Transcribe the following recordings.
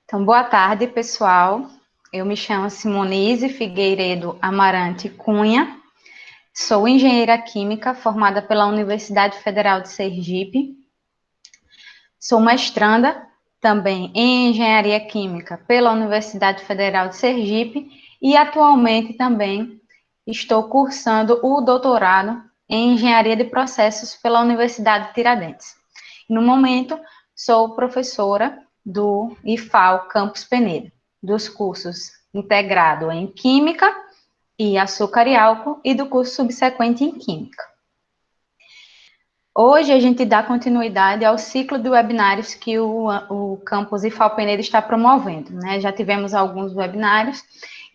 Então, boa tarde, pessoal. Eu me chamo Simonize Figueiredo Amarante Cunha, sou engenheira química formada pela Universidade Federal de Sergipe, sou mestranda também em engenharia química pela Universidade Federal de Sergipe e atualmente também estou cursando o doutorado em engenharia de processos pela Universidade de Tiradentes. No momento, sou professora do IFAL Campus Penedo, dos cursos integrado em Química e Açúcar e Álcool e do curso subsequente em Química. Hoje a gente dá continuidade ao ciclo de webinários que o Campus IFAL Penedo está promovendo, né? Já tivemos alguns webinários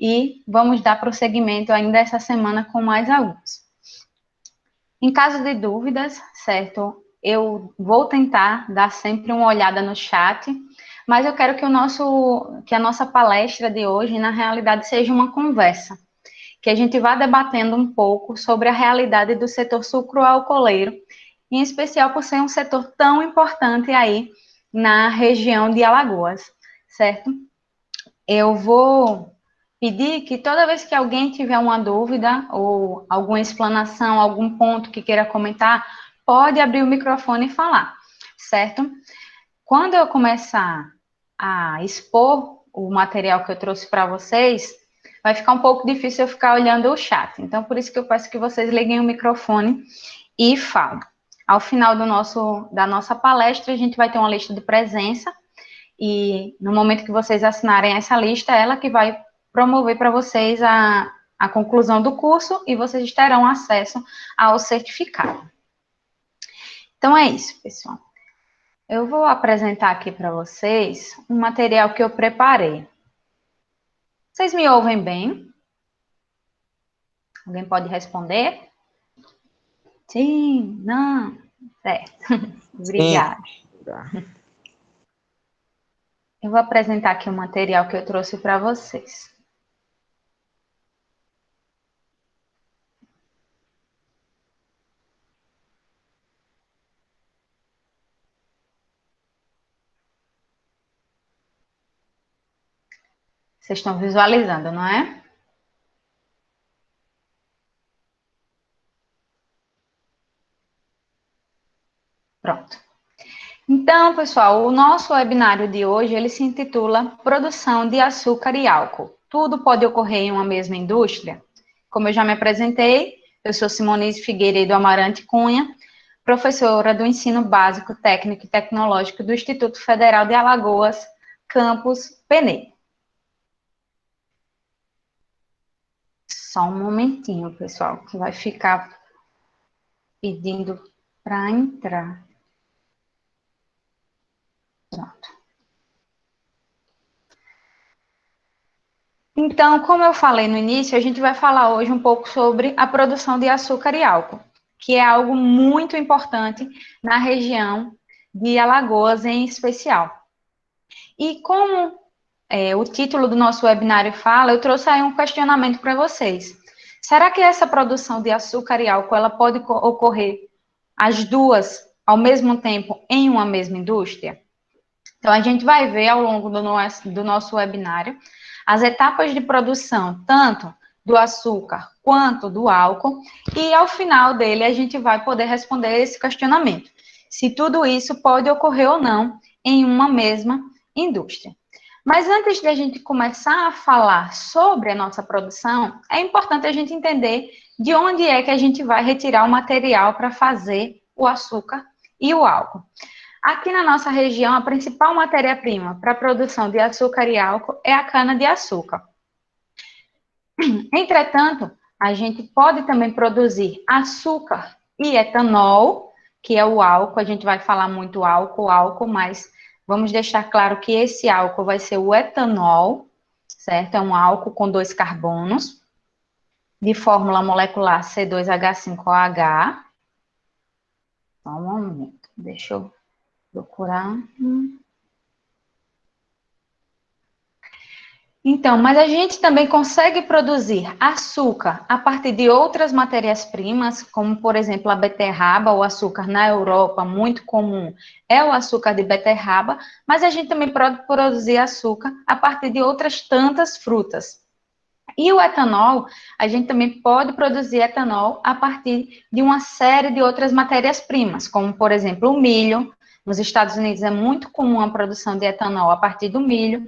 e vamos dar prosseguimento ainda essa semana com mais alguns. Em caso de dúvidas, certo? Eu vou tentar dar sempre uma olhada no chat, mas eu quero que a nossa palestra de hoje, na realidade, seja uma conversa, que a gente vá debatendo um pouco sobre a realidade do setor sucroalcooleiro, em especial por ser um setor tão importante aí na região de Alagoas, certo? Eu vou pedir que toda vez que alguém tiver uma dúvida ou alguma explanação, algum ponto que queira comentar, pode abrir o microfone e falar, certo? Quando eu começar a expor o material que eu trouxe para vocês, vai ficar um pouco difícil eu ficar olhando o chat. Então, por isso que eu peço que vocês liguem o microfone e falem. Ao final da nossa palestra, a gente vai ter uma lista de presença e no momento que vocês assinarem essa lista, ela que vai promover para vocês a conclusão do curso e vocês terão acesso ao certificado. Então é isso, pessoal. Eu vou apresentar aqui para vocês um material que eu preparei. Vocês me ouvem bem? Alguém pode responder? Sim, não, certo. Obrigada. Eu vou apresentar aqui o material que eu trouxe para vocês. Vocês estão visualizando, não é? Pronto. Então, pessoal, o nosso webinário de hoje, ele se intitula Produção de Açúcar e Álcool. Tudo pode ocorrer em uma mesma indústria? Como eu já me apresentei, eu sou Simonize Figueiredo Amarante Cunha, professora do Ensino Básico Técnico e Tecnológico do Instituto Federal de Alagoas, Campus Penedo. Só um momentinho, pessoal, que vai ficar pedindo para entrar. Pronto. Então, como eu falei no início, a gente vai falar hoje um pouco sobre a produção de açúcar e álcool, que é algo muito importante na região de Alagoas em especial. E como o título do nosso webinário fala, eu trouxe aí um questionamento para vocês. Será que essa produção de açúcar e álcool ela pode ocorrer as duas ao mesmo tempo em uma mesma indústria? Então, a gente vai ver ao longo do nosso webinário as etapas de produção, tanto do açúcar quanto do álcool, e ao final dele a gente vai poder responder esse questionamento, se tudo isso pode ocorrer ou não em uma mesma indústria. Mas antes de a gente começar a falar sobre a nossa produção, é importante a gente entender de onde é que a gente vai retirar o material para fazer o açúcar e o álcool. Aqui na nossa região, a principal matéria-prima para a produção de açúcar e álcool é a cana-de-açúcar. Entretanto, a gente pode também produzir açúcar e etanol, que é o álcool. A gente vai falar muito álcool, mas vamos deixar claro que esse álcool vai ser o etanol, certo? É um álcool com 2 carbonos, de fórmula molecular C2H5OH. Só um momento, deixa eu procurar. Então, mas a gente também consegue produzir açúcar a partir de outras matérias-primas, como, por exemplo, a beterraba, o açúcar na Europa, muito comum, é o açúcar de beterraba, mas a gente também pode produzir açúcar a partir de outras tantas frutas. E o etanol, a gente também pode produzir etanol a partir de uma série de outras matérias-primas, como, por exemplo, o milho. Nos Estados Unidos é muito comum a produção de etanol a partir do milho,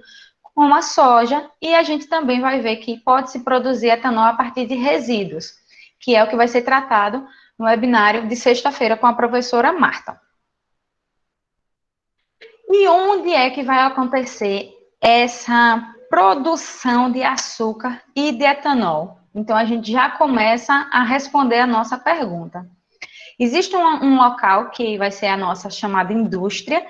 como a soja, e a gente também vai ver que pode se produzir etanol a partir de resíduos, que é o que vai ser tratado no webinário de sexta-feira com a professora Marta. E onde é que vai acontecer essa produção de açúcar e de etanol? Então, a gente já começa a responder a nossa pergunta. Existe um local que vai ser a nossa chamada indústria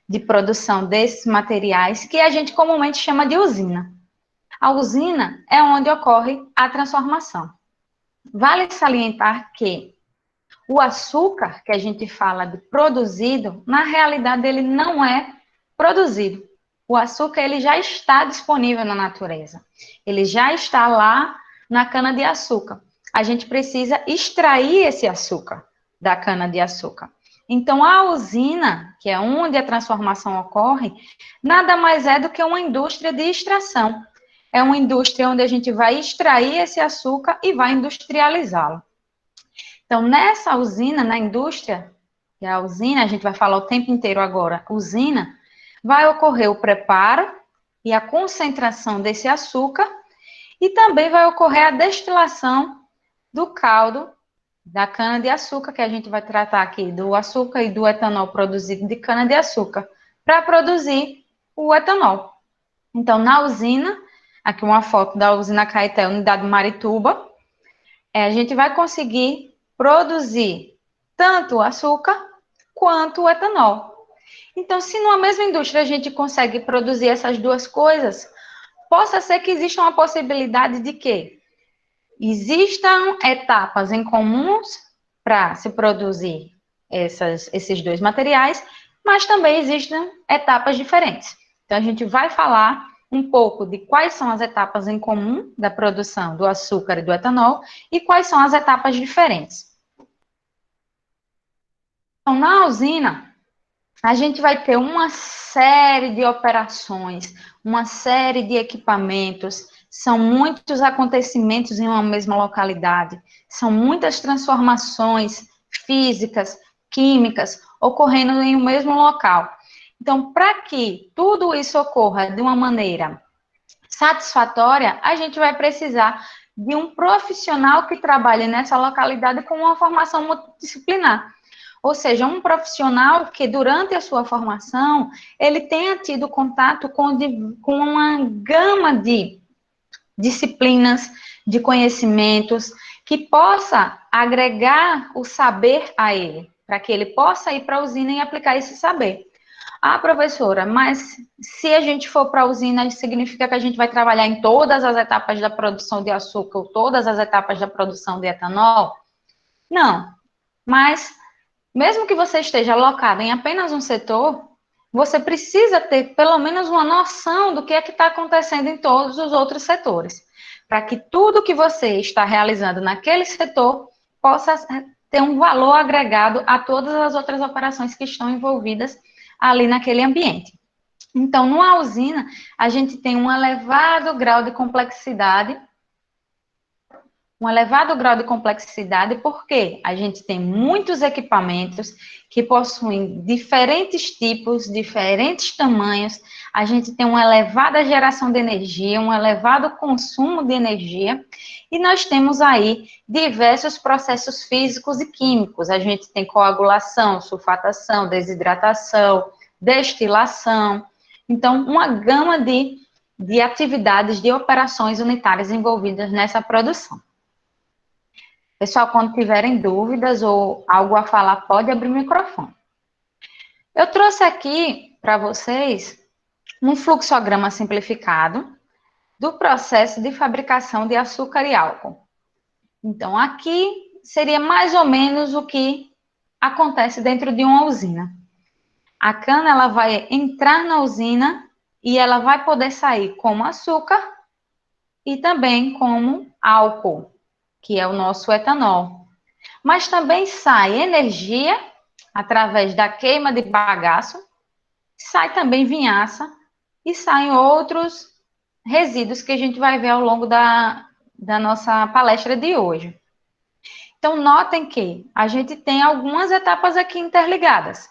de produção desses materiais, que a gente comumente chama de usina. A usina é onde ocorre a transformação. Vale salientar que o açúcar que a gente fala de produzido, na realidade ele não é produzido. O açúcar ele já está disponível na natureza. Ele já está lá na cana de açúcar. A gente precisa extrair esse açúcar da cana de açúcar. Então a usina, que é onde a transformação ocorre, nada mais é do que uma indústria de extração. É uma indústria onde a gente vai extrair esse açúcar e vai industrializá-lo. Então, nessa usina, na indústria, que é a usina, a gente vai falar o tempo inteiro agora, usina, vai ocorrer o preparo e a concentração desse açúcar e também vai ocorrer a destilação do caldo da cana-de-açúcar, que a gente vai tratar aqui do açúcar e do etanol produzido de cana-de-açúcar, para produzir o etanol. Então, na usina, aqui uma foto da usina Caeté, unidade Marituba, a gente vai conseguir produzir tanto o açúcar quanto o etanol. Então, se numa mesma indústria a gente consegue produzir essas duas coisas, possa ser que exista uma possibilidade de que existam etapas em comuns para se produzir esses dois materiais, mas também existem etapas diferentes. Então, a gente vai falar um pouco de quais são as etapas em comum da produção do açúcar e do etanol e quais são as etapas diferentes. Então, na usina, a gente vai ter uma série de operações, uma série de equipamentos, são muitos acontecimentos em uma mesma localidade, são muitas transformações físicas, químicas, ocorrendo em um mesmo local. Então, para que tudo isso ocorra de uma maneira satisfatória, a gente vai precisar de um profissional que trabalhe nessa localidade com uma formação multidisciplinar. Ou seja, um profissional que durante a sua formação, ele tenha tido contato com uma gama de disciplinas, de conhecimentos, que possa agregar o saber a ele, para que ele possa ir para a usina e aplicar esse saber. Ah, professora, mas se a gente for para a usina, significa que a gente vai trabalhar em todas as etapas da produção de açúcar, ou todas as etapas da produção de etanol? Não, mas mesmo que você esteja alocado em apenas um setor, você precisa ter pelo menos uma noção do que é que está acontecendo em todos os outros setores, para que tudo que você está realizando naquele setor possa ter um valor agregado a todas as outras operações que estão envolvidas ali naquele ambiente. Então, numa usina, a gente tem um elevado grau de complexidade, porque a gente tem muitos equipamentos que possuem diferentes tipos, diferentes tamanhos, a gente tem uma elevada geração de energia, um elevado consumo de energia, e nós temos aí diversos processos físicos e químicos. A gente tem coagulação, sulfatação, desidratação, destilação. Então, uma gama de atividades, de operações unitárias envolvidas nessa produção. Pessoal, quando tiverem dúvidas ou algo a falar, pode abrir o microfone. Eu trouxe aqui para vocês um fluxograma simplificado do processo de fabricação de açúcar e álcool. Então, aqui seria mais ou menos o que acontece dentro de uma usina. A cana ela vai entrar na usina e ela vai poder sair como açúcar e também como álcool, que é o nosso etanol. Mas também sai energia através da queima de bagaço, sai também vinhaça e saem outros resíduos que a gente vai ver ao longo da nossa palestra de hoje. Então, notem que a gente tem algumas etapas aqui interligadas,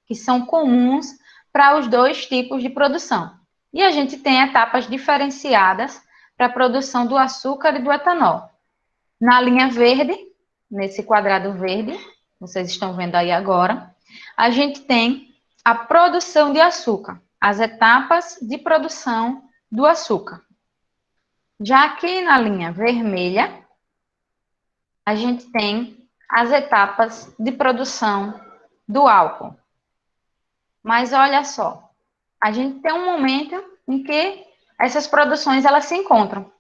que são comuns para os dois tipos de produção. E a gente tem etapas diferenciadas para a produção do açúcar e do etanol. Na linha verde, nesse quadrado verde, vocês estão vendo aí agora, a gente tem a produção de açúcar, as etapas de produção do açúcar. Já aqui na linha vermelha, a gente tem as etapas de produção do álcool. Mas olha só, a gente tem um momento em que essas produções elas se encontram.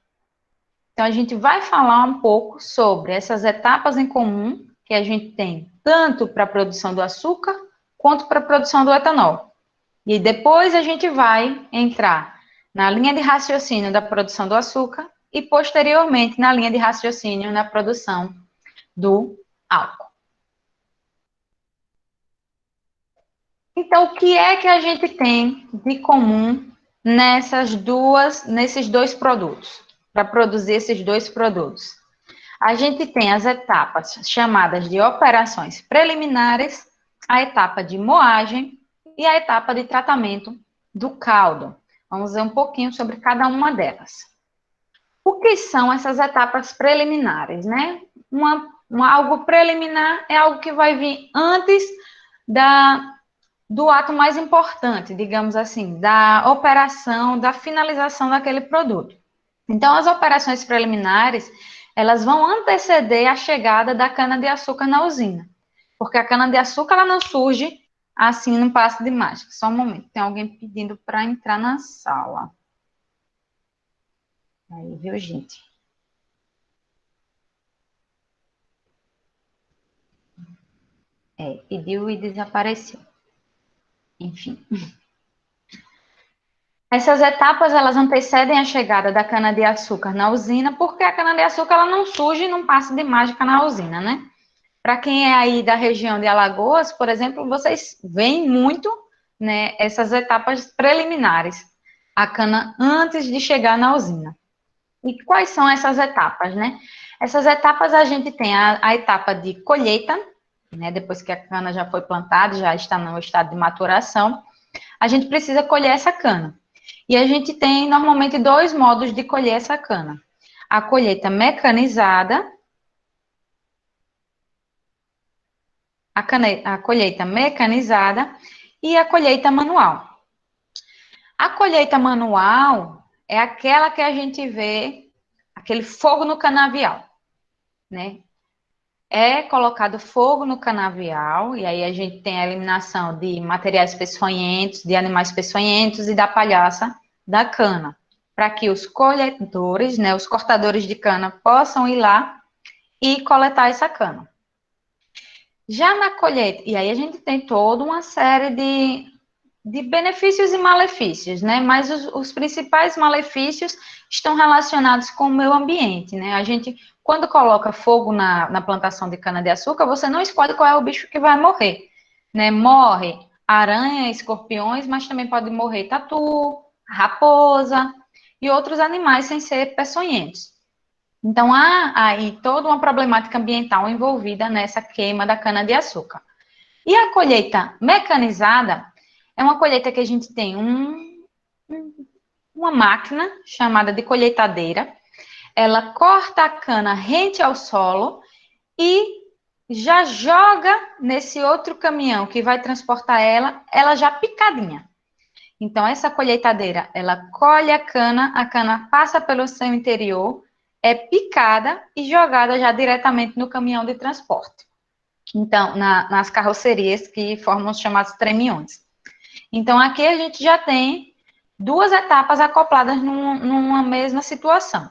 Então a gente vai falar um pouco sobre essas etapas em comum que a gente tem tanto para a produção do açúcar quanto para a produção do etanol. E depois a gente vai entrar na linha de raciocínio da produção do açúcar e posteriormente na linha de raciocínio na produção do álcool. Então, o que é que a gente tem de comum nesses dois produtos, para produzir esses dois produtos? A gente tem as etapas chamadas de operações preliminares, a etapa de moagem e a etapa de tratamento do caldo. Vamos ver um pouquinho sobre cada uma delas. O que são essas etapas preliminares, né? Algo preliminar é algo que vai vir antes do ato mais importante, digamos assim, da operação, da finalização daquele produto. Então, as operações preliminares, elas vão anteceder a chegada da cana-de-açúcar na usina. Porque a cana-de-açúcar, ela não surge assim num passe de mágica. Só um momento, tem alguém pedindo para entrar na sala. Aí, viu, gente? Pediu e desapareceu. Enfim. Essas etapas, elas antecedem a chegada da cana-de-açúcar na usina, porque a cana-de-açúcar, ela não surge num passe de mágica na usina, né? Para quem é aí da região de Alagoas, por exemplo, vocês veem muito, né, essas etapas preliminares, a cana antes de chegar na usina. E quais são essas etapas, né? Essas etapas a gente tem a etapa de colheita, né, depois que a cana já foi plantada, já está no estado de maturação, a gente precisa colher essa cana. E a gente tem normalmente dois modos de colher essa cana. A colheita mecanizada, a colheita mecanizada e a colheita manual. A colheita manual é aquela que a gente vê aquele fogo no canavial, né? É colocado fogo no canavial, e aí a gente tem a eliminação de materiais peçonhentos, de animais peçonhentos e da palhaça da cana, para que os colhedores, né, os cortadores de cana, possam ir lá e coletar essa cana. Já na colheita, e aí a gente tem toda uma série de benefícios e malefícios, né? Mas os principais malefícios estão relacionados com o meio ambiente, né? A gente, quando coloca fogo na plantação de cana-de-açúcar, você não escolhe qual é o bicho que vai morrer, né? Morre aranha, escorpiões, mas também pode morrer tatu, raposa e outros animais sem ser peçonhentos. Então, há aí toda uma problemática ambiental envolvida nessa queima da cana-de-açúcar. E a colheita mecanizada é uma colheita que a gente tem uma máquina chamada de colheitadeira. Ela corta a cana rente ao solo e já joga nesse outro caminhão que vai transportar ela já picadinha. Então, essa colheitadeira, ela colhe a cana passa pelo seu interior, é picada e jogada já diretamente no caminhão de transporte. Então, nas carrocerias que formam os chamados tremiões. Então, aqui a gente já tem duas etapas acopladas numa mesma situação.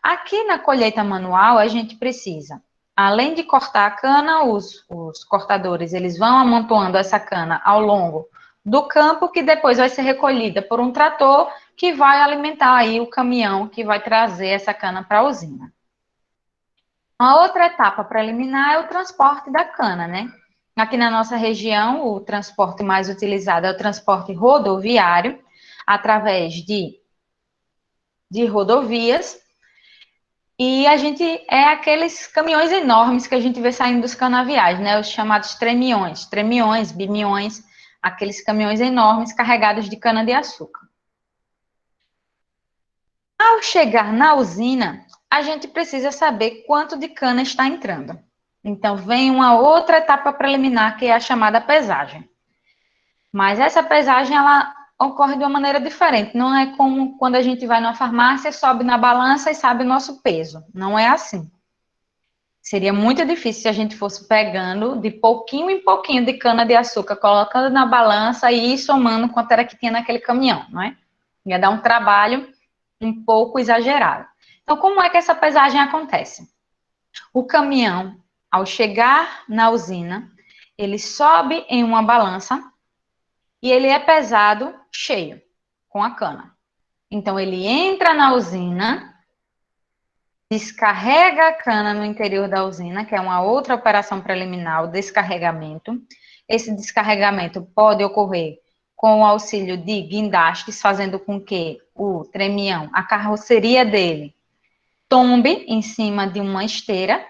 Aqui na colheita manual, a gente precisa, além de cortar a cana, os cortadores, eles vão amontoando essa cana ao longo do campo, que depois vai ser recolhida por um trator que vai alimentar aí o caminhão que vai trazer essa cana para a usina. A outra etapa preliminar é o transporte da cana, né? Aqui na nossa região, o transporte mais utilizado é o transporte rodoviário, através de rodovias, e a gente é aqueles caminhões enormes que a gente vê saindo dos canaviais, né? Os chamados tremiões, bimiões, aqueles caminhões enormes carregados de cana-de-açúcar. Ao chegar na usina, a gente precisa saber quanto de cana está entrando. Então, vem uma outra etapa preliminar, que é a chamada pesagem. Mas essa pesagem, ela ocorre de uma maneira diferente. Não é como quando a gente vai numa farmácia, sobe na balança e sabe o nosso peso. Não é assim. Seria muito difícil se a gente fosse pegando de pouquinho em pouquinho de cana-de-açúcar, colocando na balança e ir somando quanto era que tinha naquele caminhão, não é? Ia dar um trabalho um pouco exagerado. Então, como é que essa pesagem acontece? O caminhão, ao chegar na usina, ele sobe em uma balança e ele é pesado cheio, com a cana. Então, ele entra na usina, descarrega a cana no interior da usina, que é uma outra operação preliminar, o descarregamento. Esse descarregamento pode ocorrer com o auxílio de guindastes, fazendo com que o tremião, a carroceria dele, tombe em cima de uma esteira,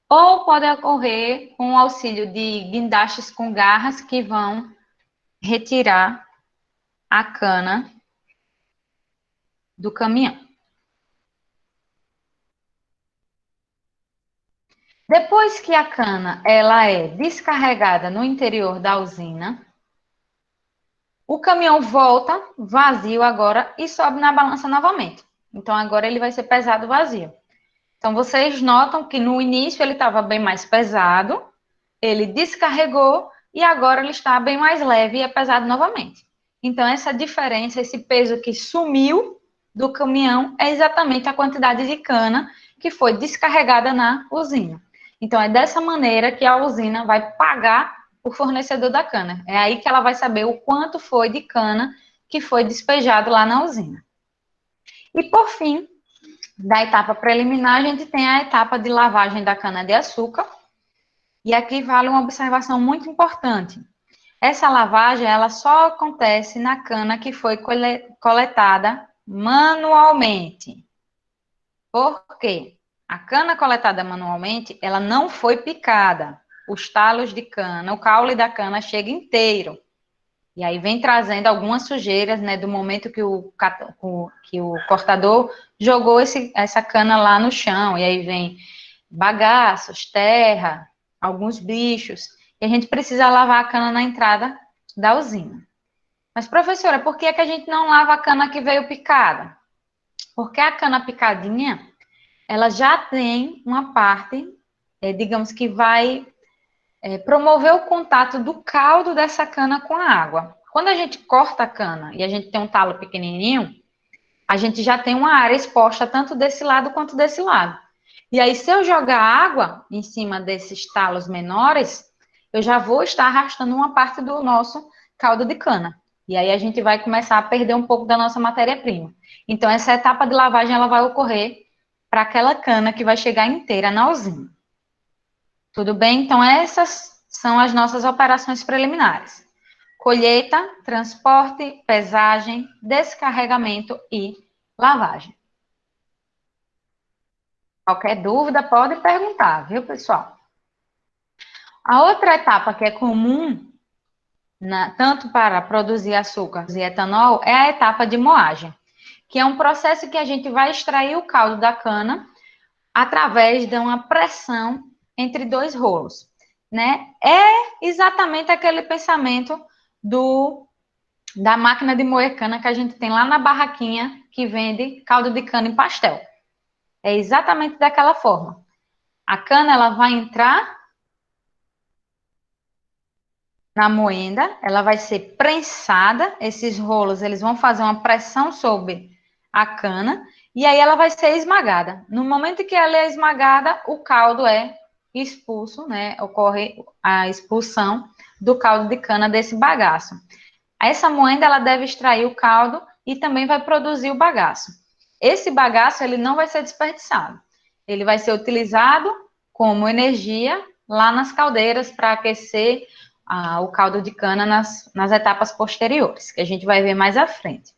ou pode ocorrer com o auxílio de guindastes com garras que vão retirar a cana do caminhão. Depois que a cana ela é descarregada no interior da usina, o caminhão volta vazio agora e sobe na balança novamente. Então agora ele vai ser pesado vazio. Então vocês notam que no início ele estava bem mais pesado, ele descarregou e agora ele está bem mais leve e é pesado novamente. Então essa diferença, esse peso que sumiu do caminhão é exatamente a quantidade de cana que foi descarregada na usina. Então é dessa maneira que a usina vai pagar o fornecedor da cana. É aí que ela vai saber o quanto foi de cana que foi despejado lá na usina. E por fim, da etapa preliminar, a gente tem a etapa de lavagem da cana-de-açúcar. E aqui vale uma observação muito importante. Essa lavagem, ela só acontece na cana que foi coletada manualmente. Por quê? A cana coletada manualmente, ela não foi picada. Os talos de cana, o caule da cana chega inteiro. E aí vem trazendo algumas sujeiras, né, do momento que o cortador jogou essa cana lá no chão. E aí vem bagaços, terra, alguns bichos. E a gente precisa lavar a cana na entrada da usina. Mas, professora, por que é que a gente não lava a cana que veio picada? Porque a cana picadinha, ela já tem uma parte, digamos que vai promover o contato do caldo dessa cana com a água. Quando a gente corta a cana e a gente tem um talo pequenininho, a gente já tem uma área exposta tanto desse lado quanto desse lado. E aí, se eu jogar água em cima desses talos menores, eu já vou estar arrastando uma parte do nosso caldo de cana. E aí a gente vai começar a perder um pouco da nossa matéria-prima. Então, essa etapa de lavagem, ela vai ocorrer para aquela cana que vai chegar inteira na usina. Tudo bem? Então, essas são as nossas operações preliminares: colheita, transporte, pesagem, descarregamento e lavagem. Qualquer dúvida pode perguntar, viu, pessoal? A outra etapa que é comum, tanto para produzir açúcar e etanol, é a etapa de moagem, que é um processo que a gente vai extrair o caldo da cana através de uma pressão entre dois rolos, né? É exatamente aquele pensamento da máquina de moer cana que a gente tem lá na barraquinha que vende caldo de cana em pastel. É exatamente daquela forma. A cana, ela vai entrar na moenda, ela vai ser prensada, esses rolos, eles vão fazer uma pressão sobre a cana, e aí ela vai ser esmagada. No momento que ela é esmagada, o caldo é expulso, né? Ocorre a expulsão do caldo de cana desse bagaço. Essa moenda, ela deve extrair o caldo e também vai produzir o bagaço. Esse bagaço, ele não vai ser desperdiçado. Ele vai ser utilizado como energia lá nas caldeiras para aquecer o caldo de cana nas etapas posteriores, que a gente vai ver mais à frente.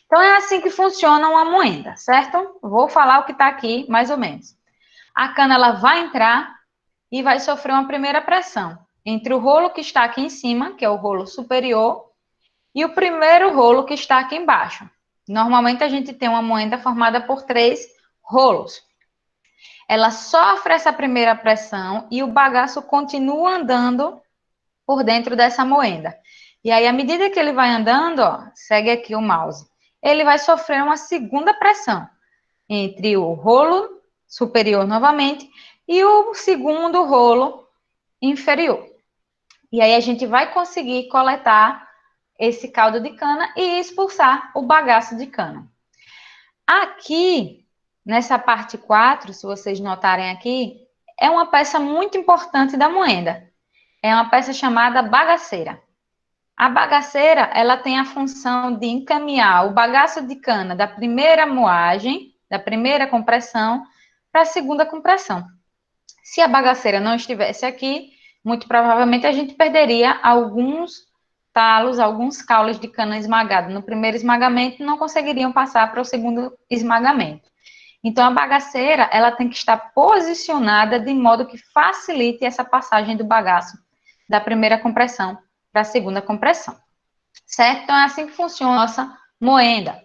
Então, é assim que funciona uma moenda, certo? Vou falar o que está aqui, mais ou menos. A cana, ela vai entrar e vai sofrer uma primeira pressão entre o rolo que está aqui em cima, que é o rolo superior, e o primeiro rolo que está aqui embaixo. Normalmente, a gente tem uma moenda formada por 3 rolos. Ela sofre essa primeira pressão e o bagaço continua andando por dentro dessa moenda. E aí, à medida que ele vai andando, ó, segue aqui o mouse, ele vai sofrer uma segunda pressão entre o rolo superior novamente e o segundo rolo inferior. E aí a gente vai conseguir coletar esse caldo de cana e expulsar o bagaço de cana. Aqui, nessa parte 4, se vocês notarem aqui, é uma peça muito importante da moenda. É uma peça chamada bagaceira. A bagaceira, ela tem a função de encaminhar o bagaço de cana da primeira moagem, da primeira compressão, para a segunda compressão. Se a bagaceira não estivesse aqui, muito provavelmente a gente perderia alguns talos, alguns caules de cana esmagado no primeiro esmagamento, não conseguiriam passar para o segundo esmagamento. Então, a bagaceira, ela tem que estar posicionada de modo que facilite essa passagem do bagaço da primeira compressão para a segunda compressão. Certo? Então, é assim que funciona a nossa moenda.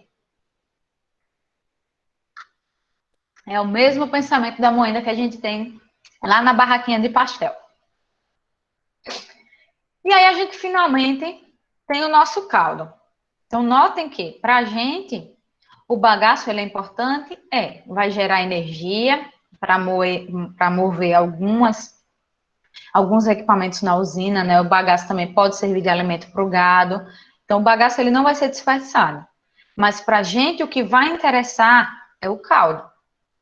É o mesmo pensamento da moenda que a gente tem lá na barraquinha de pastel. E aí, a gente finalmente tem o nosso caldo. Então, notem que, para a gente, o bagaço ele é importante, vai gerar energia para mover alguns equipamentos na usina, né? O bagaço também pode servir de alimento para o gado. Então, o bagaço ele não vai ser desperdiçado. Mas para a gente, o que vai interessar é o caldo.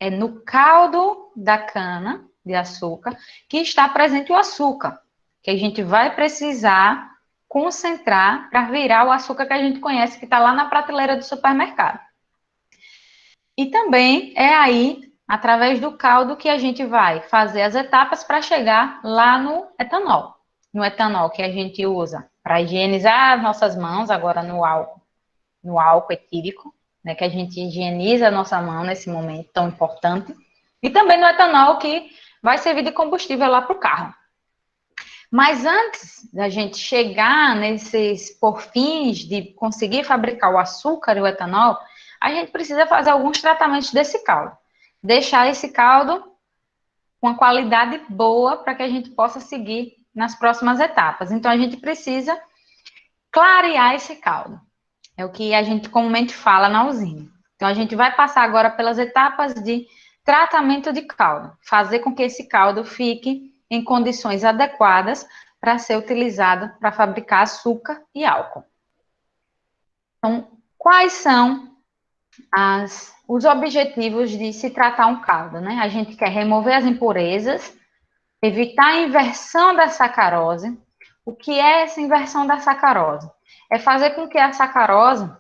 É no caldo da cana de açúcar que está presente o açúcar, que a gente vai precisar concentrar para virar o açúcar que a gente conhece, que está lá na prateleira do supermercado. E também é aí, através do caldo, que a gente vai fazer as etapas para chegar lá no etanol. No etanol que a gente usa para higienizar as nossas mãos, agora no álcool etílico, né, que a gente higieniza a nossa mão nesse momento tão importante. E também no etanol que vai servir de combustível lá para o carro. Mas antes da gente chegar nesses porfins de conseguir fabricar o açúcar e o etanol, a gente precisa fazer alguns tratamentos desse caldo. Deixar esse caldo com uma qualidade boa para que a gente possa seguir nas próximas etapas. Então, a gente precisa clarear esse caldo. É o que a gente comumente fala na usina. Então, a gente vai passar agora pelas etapas de tratamento de caldo. Fazer com que esse caldo fique em condições adequadas para ser utilizado para fabricar açúcar e álcool. Então, quais são os objetivos de se tratar um caldo, né? A gente quer remover as impurezas, evitar a inversão da sacarose. O que é essa inversão da sacarose? É fazer com que a sacarose,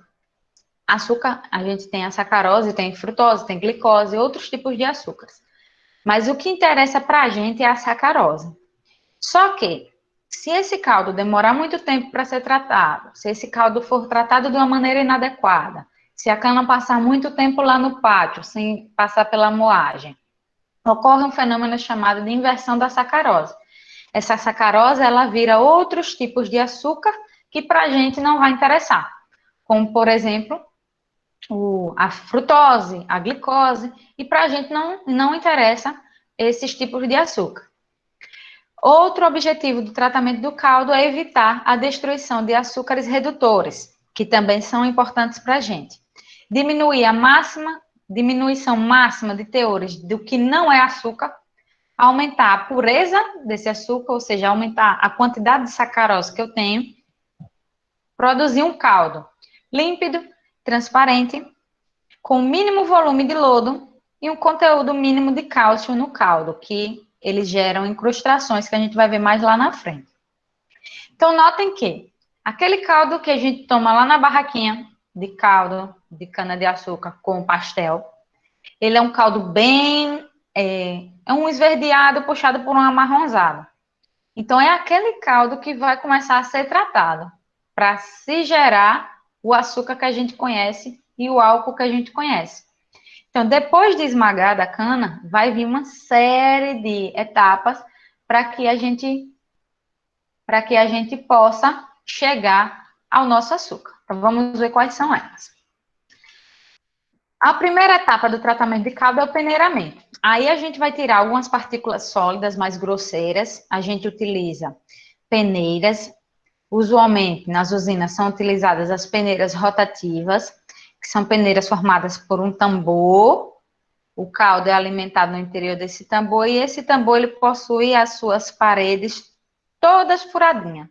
açúcar, a gente tem a sacarose, tem frutose, tem glicose, outros tipos de açúcares. Mas o que interessa para a gente é a sacarose. Só que, se esse caldo demorar muito tempo para ser tratado, se esse caldo for tratado de uma maneira inadequada, se a cana passar muito tempo lá no pátio, sem passar pela moagem, ocorre um fenômeno chamado de inversão da sacarose. Essa sacarose, ela vira outros tipos de açúcar que para a gente não vai interessar, como, por exemplo, a frutose, a glicose, e para a gente não interessa esses tipos de açúcar. Outro objetivo do tratamento do caldo é evitar a destruição de açúcares redutores, que também são importantes para a gente. Diminuir diminuição máxima de teores do que não é açúcar, aumentar a pureza desse açúcar, ou seja, aumentar a quantidade de sacarose que eu tenho, produzir um caldo límpido, transparente, com mínimo volume de lodo e um conteúdo mínimo de cálcio no caldo, que eles geram incrustações que a gente vai ver mais lá na frente. Então, notem que aquele caldo que a gente toma lá na barraquinha de caldo de cana-de-açúcar com pastel, ele é um caldo bem... é um esverdeado puxado por um amarronzado. Então, é aquele caldo que vai começar a ser tratado para se gerar o açúcar que a gente conhece e o álcool que a gente conhece. Então, depois de esmagada a cana, vai vir uma série de etapas para que a gente possa chegar ao nosso açúcar. Então, vamos ver quais são elas. A primeira etapa do tratamento de caldo é o peneiramento. Aí a gente vai tirar algumas partículas sólidas mais grosseiras. A gente utiliza peneiras. Usualmente, nas usinas, são utilizadas as peneiras rotativas, que são peneiras formadas por um tambor. O caldo é alimentado no interior desse tambor e esse tambor ele possui as suas paredes todas furadinhas.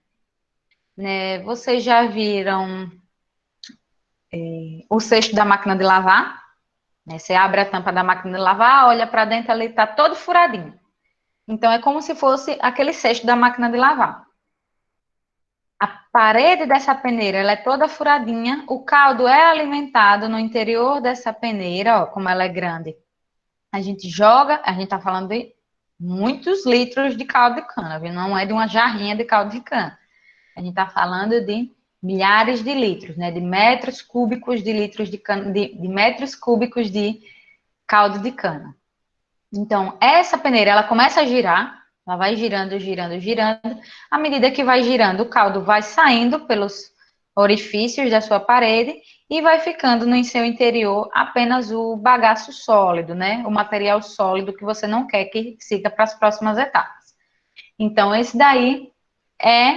Né? Vocês já viram o cesto da máquina de lavar? Né? Você abre a tampa da máquina de lavar, olha para dentro, ali está todo furadinho. Então, é como se fosse aquele cesto da máquina de lavar. A parede dessa peneira ela é toda furadinha, o caldo é alimentado no interior dessa peneira, ó, como ela é grande. A gente joga, a gente está falando de muitos litros de caldo de cana, viu? Não é de uma jarrinha de caldo de cana. A gente está falando de milhares de litros, né? De metros cúbicos de litros de cana, de metros cúbicos de caldo de cana. Então, essa peneira, ela começa a girar, ela vai girando, girando, girando. À medida que vai girando, o caldo vai saindo pelos orifícios da sua parede e vai ficando no seu interior apenas o bagaço sólido, né? O material sólido que você não quer que siga para as próximas etapas. Então, esse daí é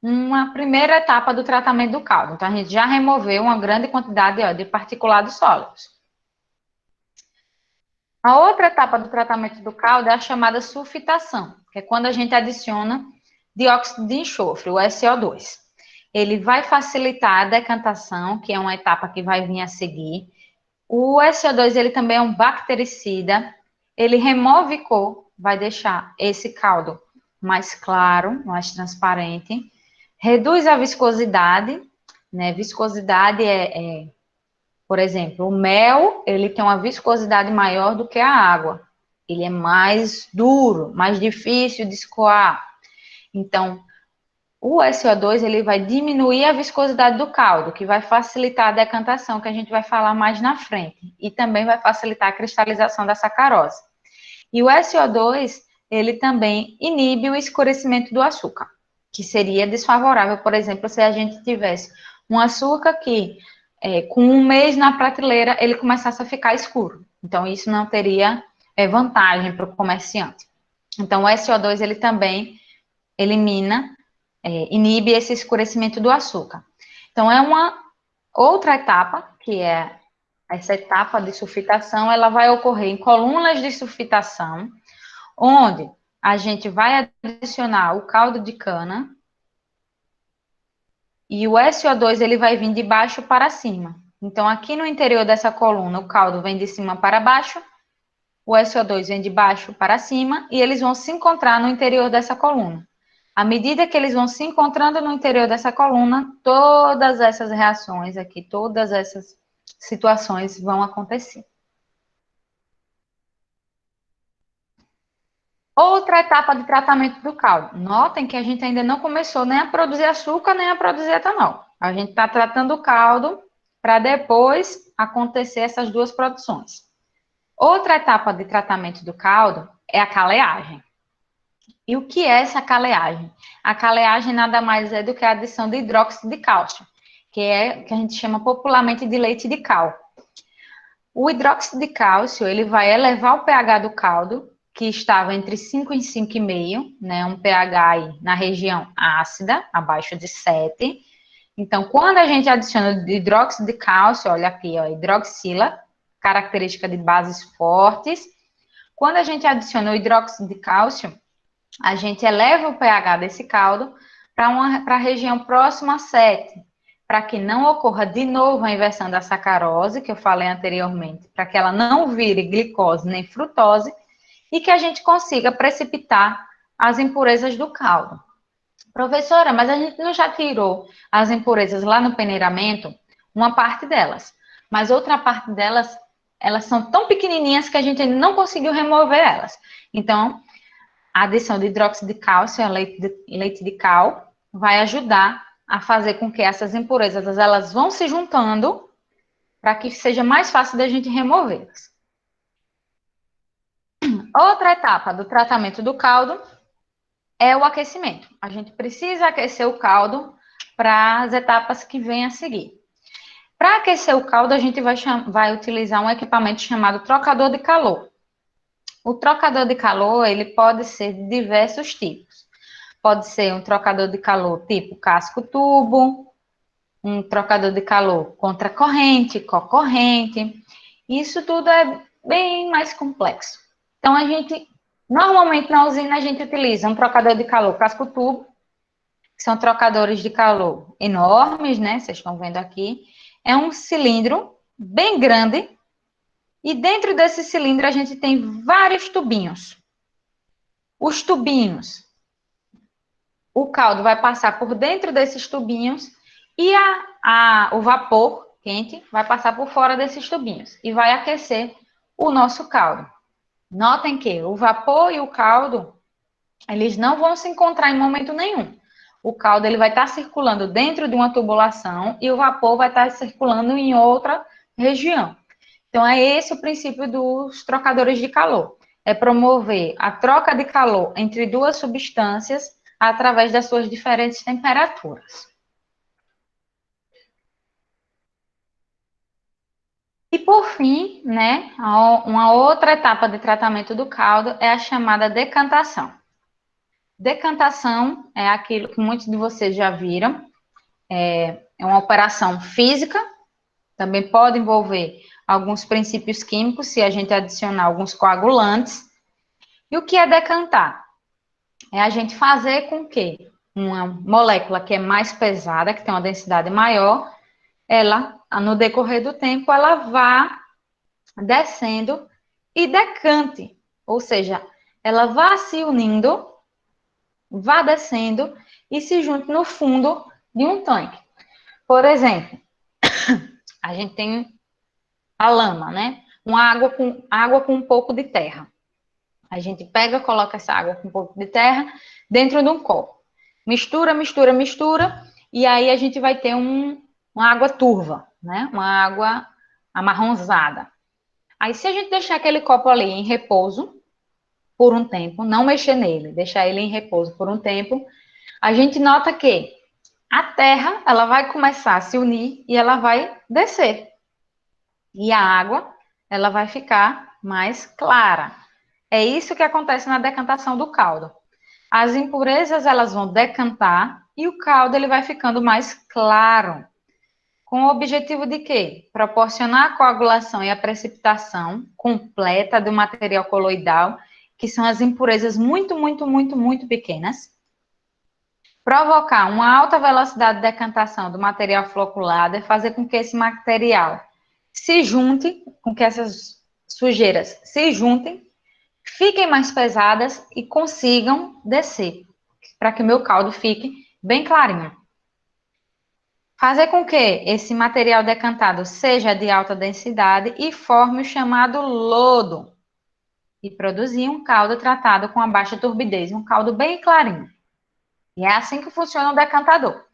uma primeira etapa do tratamento do caldo. Então, a gente já removeu uma grande quantidade de particulados sólidos. A outra etapa do tratamento do caldo é a chamada sulfitação, que é quando a gente adiciona dióxido de enxofre, o SO2. Ele vai facilitar a decantação, que é uma etapa que vai vir a seguir. O SO2 ele também é um bactericida, ele remove cor, vai deixar esse caldo mais claro, mais transparente, reduz a viscosidade, né? Viscosidade por exemplo, o mel, ele tem uma viscosidade maior do que a água. Ele é mais duro, mais difícil de escoar. Então, o SO2, ele vai diminuir a viscosidade do caldo, que vai facilitar a decantação, que a gente vai falar mais na frente. E também vai facilitar a cristalização da sacarose. E o SO2, ele também inibe o escurecimento do açúcar, que seria desfavorável, por exemplo, se a gente tivesse um açúcar que com um mês na prateleira, ele começasse a ficar escuro. Então, isso não teria vantagem para o comerciante. Então, o SO2, ele também inibe esse escurecimento do açúcar. Então, é uma outra etapa, que é essa etapa de sulfitação, ela vai ocorrer em colunas de sulfitação, onde a gente vai adicionar o caldo de cana, e o SO2 ele vai vir de baixo para cima. Então, aqui no interior dessa coluna, o caldo vem de cima para baixo, o SO2 vem de baixo para cima, e eles vão se encontrar no interior dessa coluna. À medida que eles vão se encontrando no interior dessa coluna, todas essas reações aqui, todas essas situações vão acontecer. Outra etapa de tratamento do caldo. Notem que a gente ainda não começou nem a produzir açúcar, nem a produzir etanol. A gente está tratando o caldo para depois acontecer essas duas produções. Outra etapa de tratamento do caldo é a caleagem. E o que é essa caleagem? A caleagem nada mais é do que a adição de hidróxido de cálcio, que é que a gente chama popularmente de leite de cal. O hidróxido de cálcio, ele vai elevar o pH do caldo, que estava entre 5 e 5,5, né, um pH aí na região ácida, abaixo de 7. Então, quando a gente adiciona hidróxido de cálcio, olha aqui, ó, hidroxila, característica de bases fortes. Quando a gente adiciona o hidróxido de cálcio, a gente eleva o pH desse caldo para a região próxima a 7, para que não ocorra de novo a inversão da sacarose, que eu falei anteriormente, para que ela não vire glicose nem frutose, e que a gente consiga precipitar as impurezas do caldo. Professora, mas a gente não já tirou as impurezas lá no peneiramento? Uma parte delas. Mas outra parte delas, elas são tão pequenininhas que a gente ainda não conseguiu remover elas. Então, a adição de hidróxido de cálcio, leite de cal, vai ajudar a fazer com que essas impurezas elas vão se juntando para que seja mais fácil da gente removê-las. Outra etapa do tratamento do caldo é o aquecimento. A gente precisa aquecer o caldo para as etapas que vêm a seguir. Para aquecer o caldo, a gente vai utilizar um equipamento chamado trocador de calor. O trocador de calor, ele pode ser de diversos tipos. Pode ser um trocador de calor tipo casco-tubo, um trocador de calor contra corrente, cocorrente. Isso tudo é bem mais complexo. Então, normalmente na usina, a gente utiliza um trocador de calor casco-tubo, que são trocadores de calor enormes, né? Vocês estão vendo aqui. É um cilindro bem grande e dentro desse cilindro a gente tem vários tubinhos. Os tubinhos, o caldo vai passar por dentro desses tubinhos e o vapor quente vai passar por fora desses tubinhos e vai aquecer o nosso caldo. Notem que o vapor e o caldo, eles não vão se encontrar em momento nenhum. O caldo ele vai estar circulando dentro de uma tubulação e o vapor vai estar circulando em outra região. Então, é esse o princípio dos trocadores de calor. É promover a troca de calor entre duas substâncias através das suas diferentes temperaturas. E por fim, né, uma outra etapa de tratamento do caldo é a chamada decantação. Decantação é aquilo que muitos de vocês já viram, é uma operação física, também pode envolver alguns princípios químicos, se a gente adicionar alguns coagulantes. E o que é decantar? É a gente fazer com que uma molécula que é mais pesada, que tem uma densidade maior, ela, no decorrer do tempo, ela vá descendo e decante, ou seja, ela vá se unindo, vá descendo e se junte no fundo de um tanque. Por exemplo, a gente tem a lama, né? Uma água com um pouco de terra. A gente pega, coloca essa água com um pouco de terra dentro de um copo. Mistura, mistura, mistura, e aí a gente vai ter uma água turva, né? Uma água amarronzada. Aí, se a gente deixar aquele copo ali em repouso por um tempo, não mexer nele, deixar ele em repouso por um tempo, a gente nota que a terra, ela vai começar a se unir e ela vai descer. E a água, ela vai ficar mais clara. É isso que acontece na decantação do caldo. As impurezas, elas vão decantar e o caldo, ele vai ficando mais claro. Com o objetivo de quê? Proporcionar a coagulação e a precipitação completa do material coloidal, que são as impurezas muito, muito, muito, muito pequenas. Provocar uma alta velocidade de decantação do material floculado e fazer com que esse material se junte, com que essas sujeiras se juntem, fiquem mais pesadas e consigam descer, para que o meu caldo fique bem clarinho. Fazer com que esse material decantado seja de alta densidade e forme o chamado lodo. E produzir um caldo tratado com a baixa turbidez, um caldo bem clarinho. E é assim que funciona o decantador.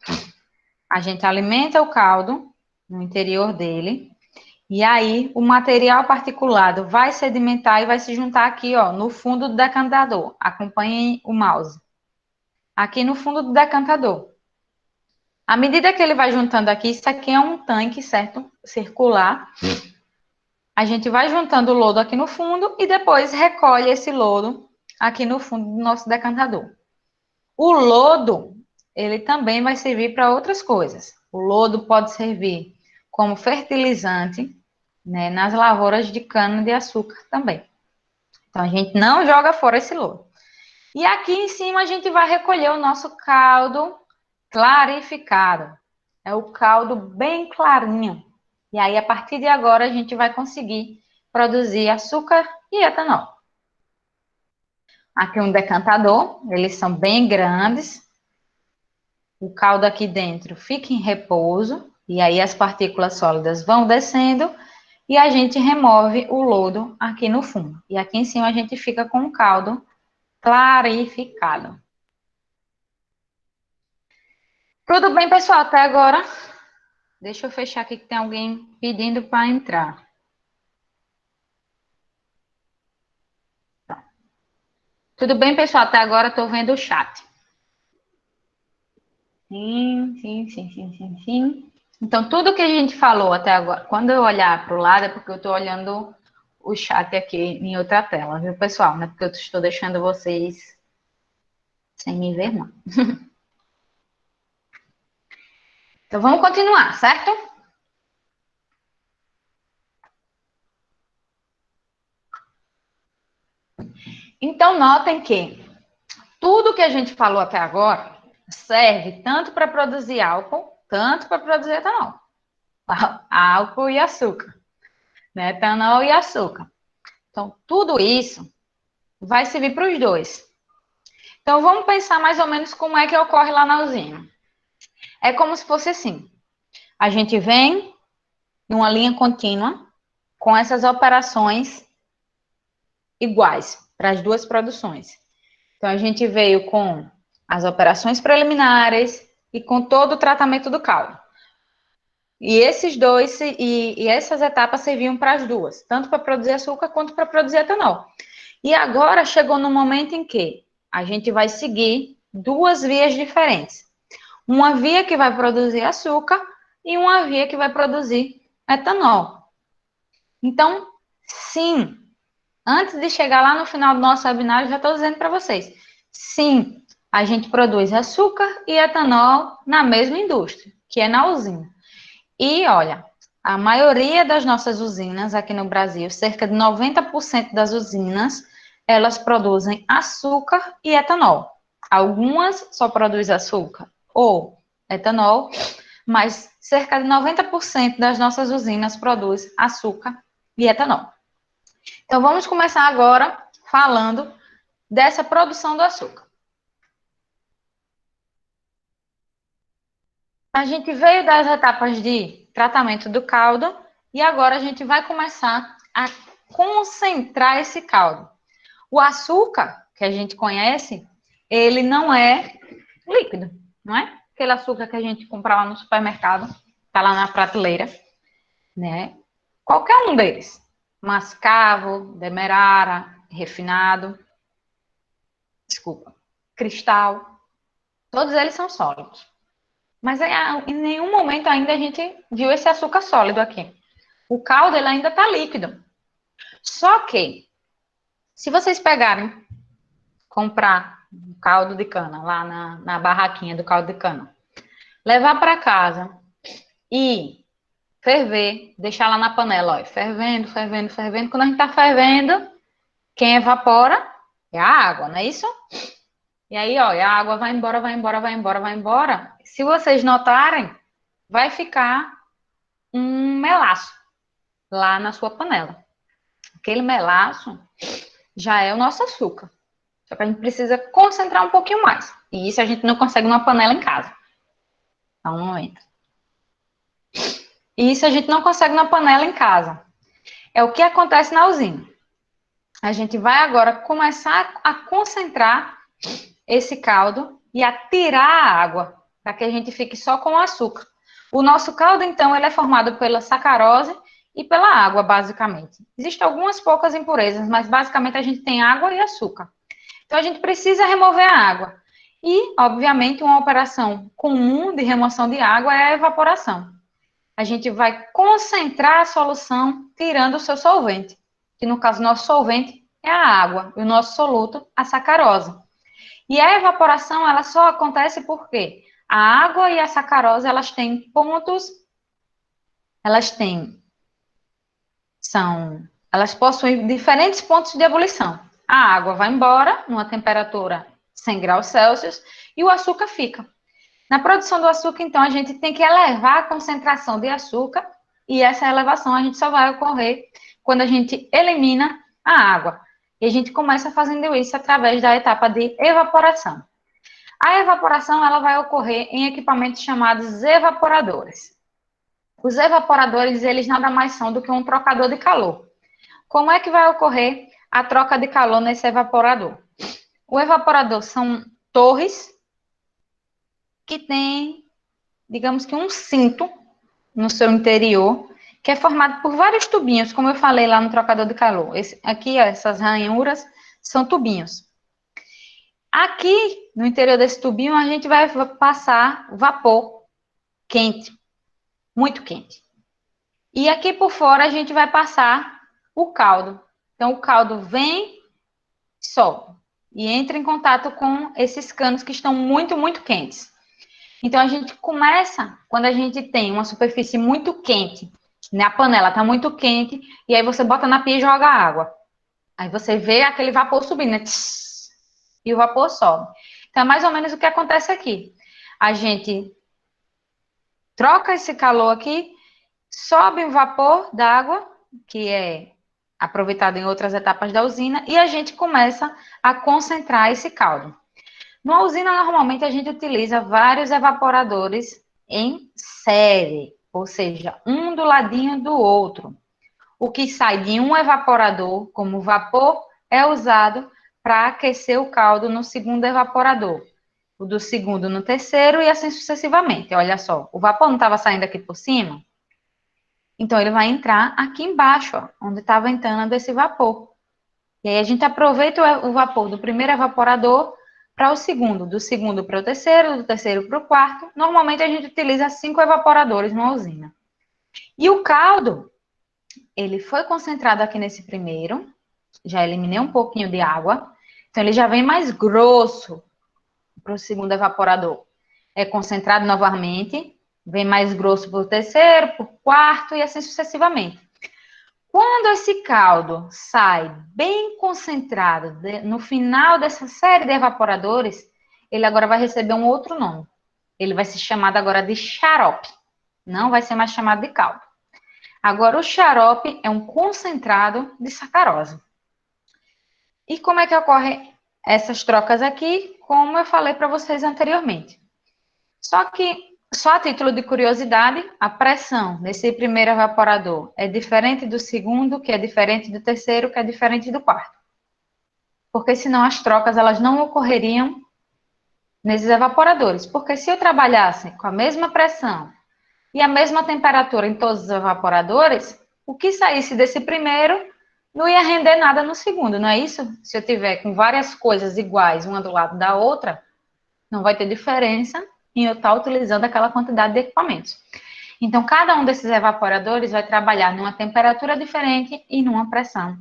A gente alimenta o caldo no interior dele, e aí o material particulado vai sedimentar e vai se juntar aqui, ó, no fundo do decantador. Acompanhem o mouse. Aqui no fundo do decantador. À medida que ele vai juntando aqui, isso aqui é um tanque, certo? Circular. A gente vai juntando o lodo aqui no fundo e depois recolhe esse lodo aqui no fundo do nosso decantador. O lodo, ele também vai servir para outras coisas. O lodo pode servir como fertilizante, né, nas lavouras de cana-de-açúcar também. Então, a gente não joga fora esse lodo. E aqui em cima a gente vai recolher o nosso caldo clarificado. É o caldo bem clarinho. E aí, a partir de agora, a gente vai conseguir produzir açúcar e etanol. Aqui um decantador, eles são bem grandes. o caldo aqui dentro fica em repouso, e aí as partículas sólidas vão descendo, e a gente remove o lodo aqui no fundo. E aqui em cima a gente fica com o caldo clarificado. Tudo bem, pessoal, até agora? Deixa eu fechar aqui que tem alguém pedindo para entrar. Tudo bem, pessoal? Até agora estou vendo o chat. Sim, sim, sim, sim, sim, sim. Então, tudo que a gente falou até agora, quando eu olhar para o lado, é porque eu estou olhando o chat aqui em outra tela, viu, pessoal? Não é porque eu estou deixando vocês sem me ver, não. Então, vamos continuar, certo? Então, notem que tudo que a gente falou até agora serve tanto para produzir álcool, tanto para produzir etanol. Álcool e açúcar, né? Etanol e açúcar. Então, tudo isso vai servir para os dois. Então, vamos pensar mais ou menos como é que ocorre lá na usina. É como se fosse assim: a gente vem numa linha contínua com essas operações iguais para as duas produções. Então, a gente veio com as operações preliminares e com todo o tratamento do caldo. E esses dois e essas etapas serviam para as duas, tanto para produzir açúcar quanto para produzir etanol. E agora chegou no momento em que a gente vai seguir duas vias diferentes. Uma via que vai produzir açúcar e uma via que vai produzir etanol. Então, sim, antes de chegar lá no final do nosso webinar, eu já estou dizendo para vocês, sim, a gente produz açúcar e etanol na mesma indústria, que é na usina. E olha, a maioria das nossas usinas aqui no Brasil, cerca de 90% das usinas, elas produzem açúcar e etanol. Algumas só produzem açúcar ou etanol, mas cerca de 90% das nossas usinas produz açúcar e etanol. Então vamos começar agora falando dessa produção do açúcar. A gente veio das etapas de tratamento do caldo e agora a gente vai começar a concentrar esse caldo. O açúcar que a gente conhece, ele não é líquido, não é? Aquele açúcar que a gente compra lá no supermercado, tá lá na prateleira, né? Qualquer um deles. Mascavo, demerara, refinado, desculpa, cristal, todos eles são sólidos. Mas em nenhum momento ainda a gente viu esse açúcar sólido aqui. O caldo ele ainda está líquido. Só que, se vocês pegarem, comprar um caldo de cana lá na barraquinha do caldo de cana, levar para casa e ferver, deixar lá na panela, ó, fervendo, fervendo, fervendo. Quando a gente está fervendo, quem evapora é a água, não é isso? E aí, ó, a água vai embora, vai embora, vai embora, vai embora. Se vocês notarem, vai ficar um melaço lá na sua panela. Aquele melaço já é o nosso açúcar. Só que a gente precisa concentrar um pouquinho mais. E isso a gente não consegue numa panela em casa. Só um momento. E isso a gente não consegue numa panela em casa. É o que acontece na usina. A gente vai agora começar a concentrar esse caldo e a tirar a água, para que a gente fique só com o açúcar. O nosso caldo, então, ele é formado pela sacarose e pela água, basicamente. Existem algumas poucas impurezas, mas basicamente a gente tem água e açúcar. Então, a gente precisa remover a água. E, obviamente, uma operação comum de remoção de água é a evaporação. A gente vai concentrar a solução tirando o seu solvente, que no caso, nosso solvente é a água, e o nosso soluto, a sacarose. E a evaporação, ela só acontece porque a água e a sacarose, elas têm pontos, elas possuem diferentes pontos de ebulição. A água vai embora numa temperatura 100 graus Celsius e o açúcar fica. Na produção do açúcar, então, a gente tem que elevar a concentração de açúcar e essa elevação a gente só vai ocorrer quando a gente elimina a água. E a gente começa fazendo isso através da etapa de evaporação. A evaporação ela vai ocorrer em equipamentos chamados evaporadores. Os evaporadores, eles nada mais são do que um trocador de calor. Como é que vai ocorrer a troca de calor nesse evaporador? O evaporador são torres que têm, digamos que um cinto no seu interior, que é formado por vários tubinhos, como eu falei lá no trocador de calor. Aqui, ó, essas ranhuras são tubinhos. Aqui, no interior desse tubinho, a gente vai passar vapor quente, muito quente. E aqui por fora, a gente vai passar o caldo. Então, o caldo vem, sobe e entra em contato com esses canos que estão muito, muito quentes. Então, a gente começa, quando a gente tem uma superfície muito quente, né, a panela está muito quente, e aí você bota na pia e joga água. Aí você vê aquele vapor subindo, né? Tss, e o vapor sobe. Então, é mais ou menos o que acontece aqui. A gente troca esse calor aqui, sobe o vapor d'água, que é aproveitado em outras etapas da usina, e a gente começa a concentrar esse caldo. Numa usina, normalmente, a gente utiliza vários evaporadores em série, ou seja, um do ladinho do outro. O que sai de um evaporador, como vapor, é usado para aquecer o caldo no segundo evaporador. O do segundo no terceiro e assim sucessivamente. Olha só, o vapor não estava saindo aqui por cima? Então, ele vai entrar aqui embaixo, ó, onde está ventando esse vapor. E aí, a gente aproveita o vapor do primeiro evaporador para o segundo, do segundo para o terceiro, do terceiro para o quarto. Normalmente, a gente utiliza 5 evaporadores numa usina. E o caldo, ele foi concentrado aqui nesse primeiro. Já eliminei um pouquinho de água. Então, ele já vem mais grosso para o segundo evaporador. É concentrado novamente, vem mais grosso para o terceiro, para o quarto e assim sucessivamente. Quando esse caldo sai bem concentrado no final dessa série de evaporadores, ele agora vai receber um outro nome. Ele vai ser chamado agora de xarope. Não vai ser mais chamado de caldo. Agora, o xarope é um concentrado de sacarose. E como é que ocorrem essas trocas aqui? Como eu falei para vocês anteriormente. Só a título de curiosidade, a pressão nesse primeiro evaporador é diferente do segundo, que é diferente do terceiro, que é diferente do quarto. Porque senão as trocas elas não ocorreriam nesses evaporadores. Porque se eu trabalhasse com a mesma pressão e a mesma temperatura em todos os evaporadores, o que saísse desse primeiro não ia render nada no segundo, não é isso? Se eu tiver com várias coisas iguais, uma do lado da outra, não vai ter diferença em eu estar utilizando aquela quantidade de equipamentos. Então, cada um desses evaporadores vai trabalhar numa temperatura diferente e numa pressão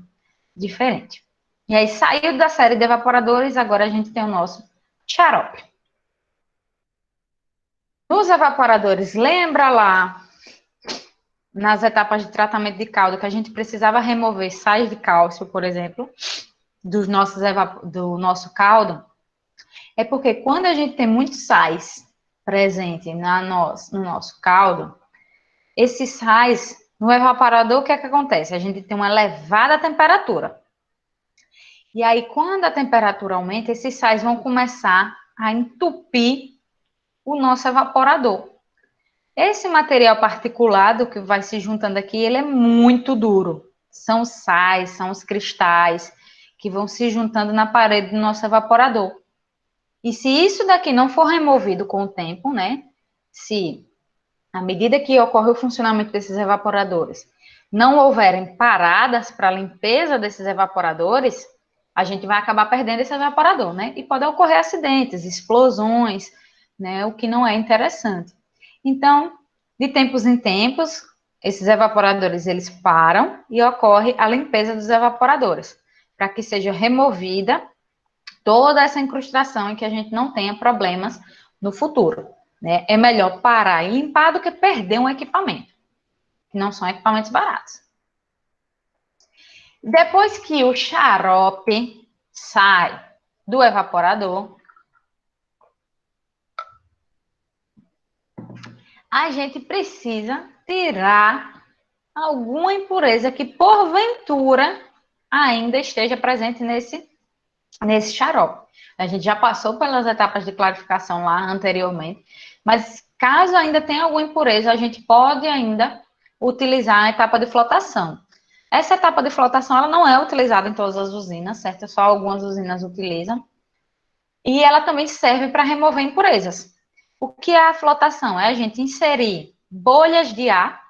diferente. E aí, saiu da série de evaporadores, agora a gente tem o nosso xarope. Nos evaporadores, lembra lá, nas etapas de tratamento de caldo, que a gente precisava remover sais de cálcio, por exemplo, do nosso caldo? É porque quando a gente tem muitos sais presente no nosso caldo, esses sais, no evaporador, o que é que acontece? A gente tem uma elevada temperatura. E aí, quando a temperatura aumenta, esses sais vão começar a entupir o nosso evaporador. Esse material particulado que vai se juntando aqui, ele é muito duro. São os sais, são os cristais que vão se juntando na parede do nosso evaporador. E se isso daqui não for removido com o tempo, né? Se, à medida que ocorre o funcionamento desses evaporadores, não houverem paradas para a limpeza desses evaporadores, a gente vai acabar perdendo esse evaporador, né? E pode ocorrer acidentes, explosões, né? O que não é interessante. Então, de tempos em tempos, esses evaporadores, eles param e ocorre a limpeza dos evaporadores, para que seja removida toda essa incrustação e que a gente não tenha problemas no futuro, né? É melhor parar e limpar do que perder um equipamento, que não são equipamentos baratos. Depois que o xarope sai do evaporador, a gente precisa tirar alguma impureza que, porventura, ainda esteja presente nesse xarope. A gente já passou pelas etapas de clarificação lá anteriormente, mas caso ainda tenha alguma impureza, a gente pode ainda utilizar a etapa de flotação. Essa etapa de flotação, ela não é utilizada em todas as usinas, certo? Só algumas usinas utilizam. E ela também serve para remover impurezas. O que é a flotação? É a gente inserir bolhas de ar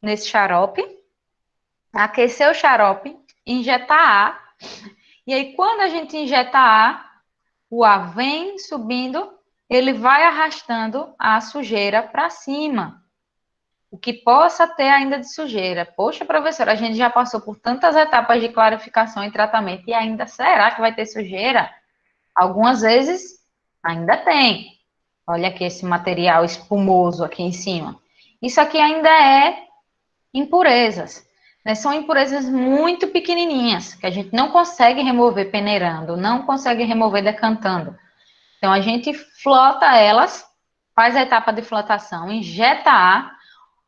nesse xarope, aquecer o xarope, injetar ar, e aí quando a gente injeta ar, o ar vem subindo, ele vai arrastando a sujeira para cima. O que possa ter ainda de sujeira. Poxa, professora, a gente já passou por tantas etapas de clarificação e tratamento e ainda será que vai ter sujeira? Algumas vezes ainda tem. Olha aqui esse material espumoso aqui em cima. Isso aqui ainda é impurezas, né? São impurezas muito pequenininhas, que a gente não consegue remover peneirando, não consegue remover decantando. Então, a gente flota elas, faz a etapa de flotação, injeta ar,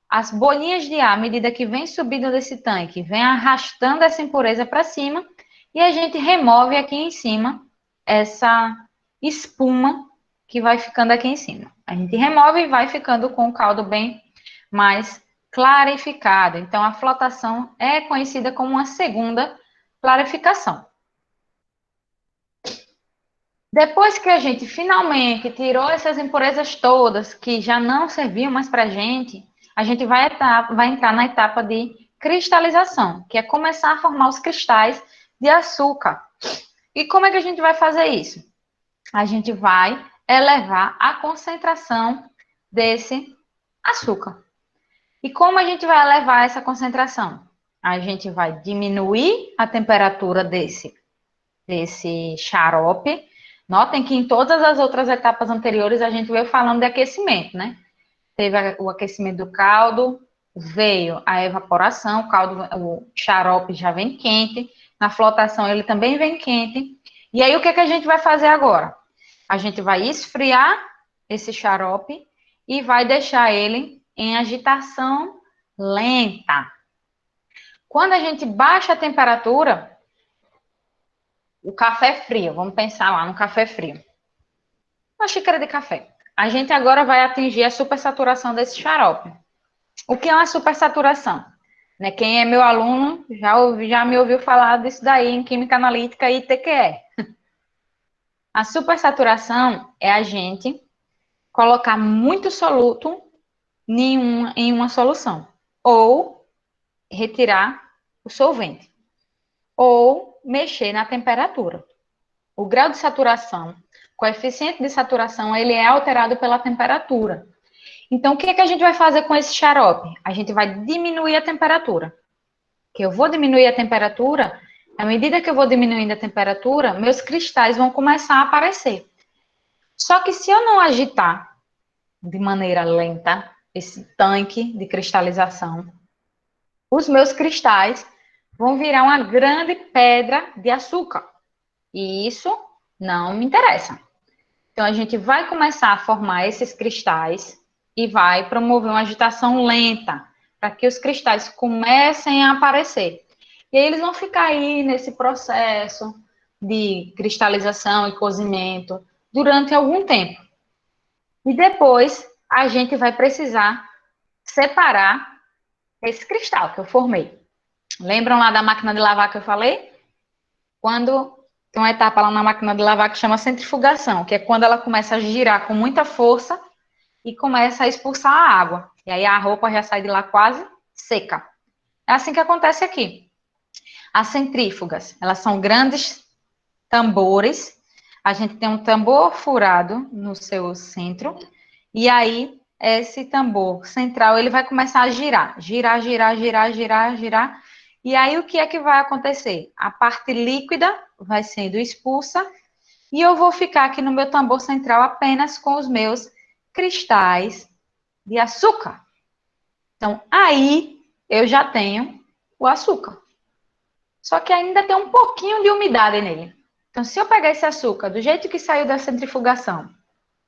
as bolinhas de ar, à medida que vem subindo desse tanque, vem arrastando essa impureza para cima, e a gente remove aqui em cima essa espuma que vai ficando aqui em cima. A gente remove e vai ficando com o caldo bem mais clarificado. Então, a flotação é conhecida como uma segunda clarificação. Depois que a gente finalmente tirou essas impurezas todas, que já não serviam mais para a gente vai entrar na etapa de cristalização, que é começar a formar os cristais de açúcar. E como é que a gente vai fazer isso? A gente vai elevar a concentração desse açúcar. E como a gente vai elevar essa concentração? A gente vai diminuir a temperatura desse xarope. Notem que em todas as outras etapas anteriores a gente veio falando de aquecimento, né? Teve o aquecimento do caldo, veio a evaporação, o xarope já vem quente, na flotação ele também vem quente. E aí o que a gente vai fazer agora? A gente vai esfriar esse xarope e vai deixar ele em agitação lenta. Quando a gente baixa a temperatura, o café frio, vamos pensar lá no café frio. Uma xícara de café. A gente agora vai atingir a supersaturação desse xarope. O que é uma supersaturação? Né, quem é meu aluno já me ouviu falar disso daí em Química Analítica e TQE. A supersaturação é a gente colocar muito soluto em uma solução, ou retirar o solvente, ou mexer na temperatura. O grau de saturação, o coeficiente de saturação, ele é alterado pela temperatura. Então, o que a gente vai fazer com esse xarope? A gente vai diminuir a temperatura. Que eu vou diminuir a temperatura, à medida que eu vou diminuindo a temperatura, meus cristais vão começar a aparecer. Só que se eu não agitar de maneira lenta esse tanque de cristalização, os meus cristais vão virar uma grande pedra de açúcar. E isso não me interessa. Então, a gente vai começar a formar esses cristais e vai promover uma agitação lenta, para que os cristais comecem a aparecer. E aí eles vão ficar aí nesse processo de cristalização e cozimento durante algum tempo. E depois a gente vai precisar separar esse cristal que eu formei. Lembram lá da máquina de lavar que eu falei? Quando tem uma etapa lá na máquina de lavar que chama centrifugação, que é quando ela começa a girar com muita força e começa a expulsar a água. E aí a roupa já sai de lá quase seca. É assim que acontece aqui. As centrífugas, elas são grandes tambores. A gente tem um tambor furado no seu centro. E aí, esse tambor central, ele vai começar a girar. Girar, girar, girar, girar, girar. E aí, o que é que vai acontecer? A parte líquida vai sendo expulsa. E eu vou ficar aqui no meu tambor central apenas com os meus cristais de açúcar. Então, aí eu já tenho o açúcar. Só que ainda tem um pouquinho de umidade nele. Então, se eu pegar esse açúcar do jeito que saiu da centrifugação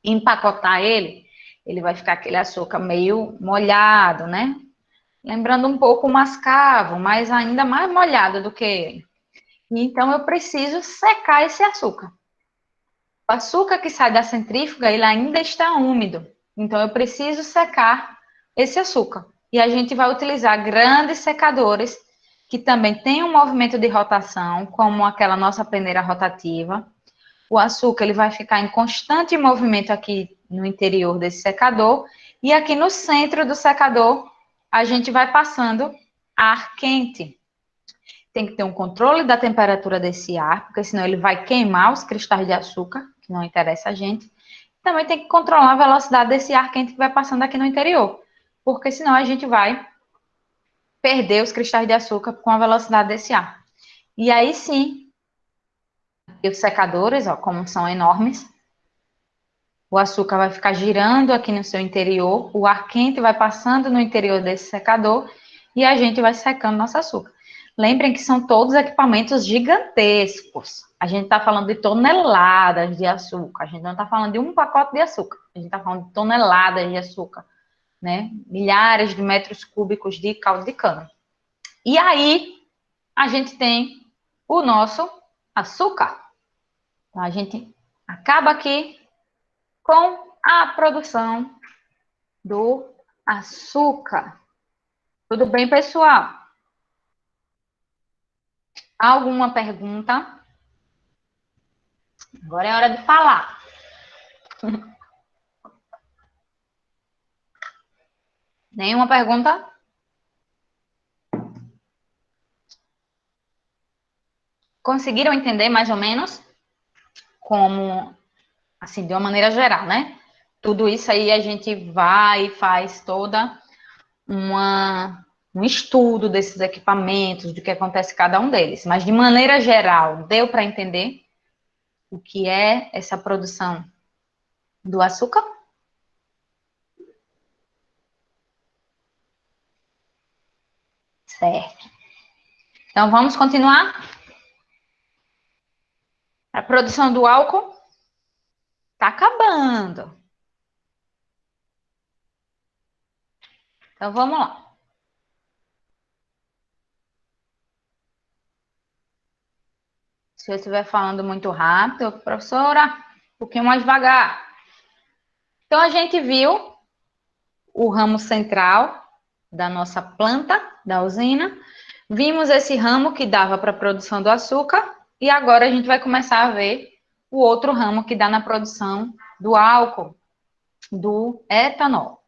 e empacotar ele, ele vai ficar aquele açúcar meio molhado, né? Lembrando um pouco o mascavo, mas ainda mais molhado do que ele. Então, eu preciso secar esse açúcar. O açúcar que sai da centrífuga, ele ainda está úmido. Então, eu preciso secar esse açúcar. E a gente vai utilizar grandes secadores, que também têm um movimento de rotação, como aquela nossa peneira rotativa. O açúcar ele vai ficar em constante movimento aqui no interior desse secador. E aqui no centro do secador, a gente vai passando ar quente. Tem que ter um controle da temperatura desse ar, porque senão ele vai queimar os cristais de açúcar, que não interessa a gente. Também tem que controlar a velocidade desse ar quente que vai passando aqui no interior, porque senão a gente vai perder os cristais de açúcar com a velocidade desse ar. E aí sim, os secadores, ó, como são enormes, o açúcar vai ficar girando aqui no seu interior, o ar quente vai passando no interior desse secador e a gente vai secando nosso açúcar. Lembrem que são todos equipamentos gigantescos. A gente está falando de toneladas de açúcar. A gente não está falando de um pacote de açúcar. A gente está falando de toneladas de açúcar, né? Milhares de metros cúbicos de caldo de cana. E aí, a gente tem o nosso açúcar. Então, a gente acaba aqui com a produção do açúcar. Tudo bem, pessoal? Alguma pergunta? Agora é hora de falar. Nenhuma pergunta? Conseguiram entender mais ou menos como, assim, de uma maneira geral, né? Tudo isso aí a gente vai e faz toda um estudo desses equipamentos, do que acontece em cada um deles. Mas de maneira geral, deu para entender o que é essa produção do açúcar? Certo. Então, vamos continuar? A produção do álcool está acabando. Então, vamos lá. Se eu estiver falando muito rápido, professora, um pouquinho mais devagar. Então, a gente viu o ramo central da nossa planta, da usina. Vimos esse ramo que dava para a produção do açúcar. E agora a gente vai começar a ver o outro ramo que dá na produção do álcool, do etanol.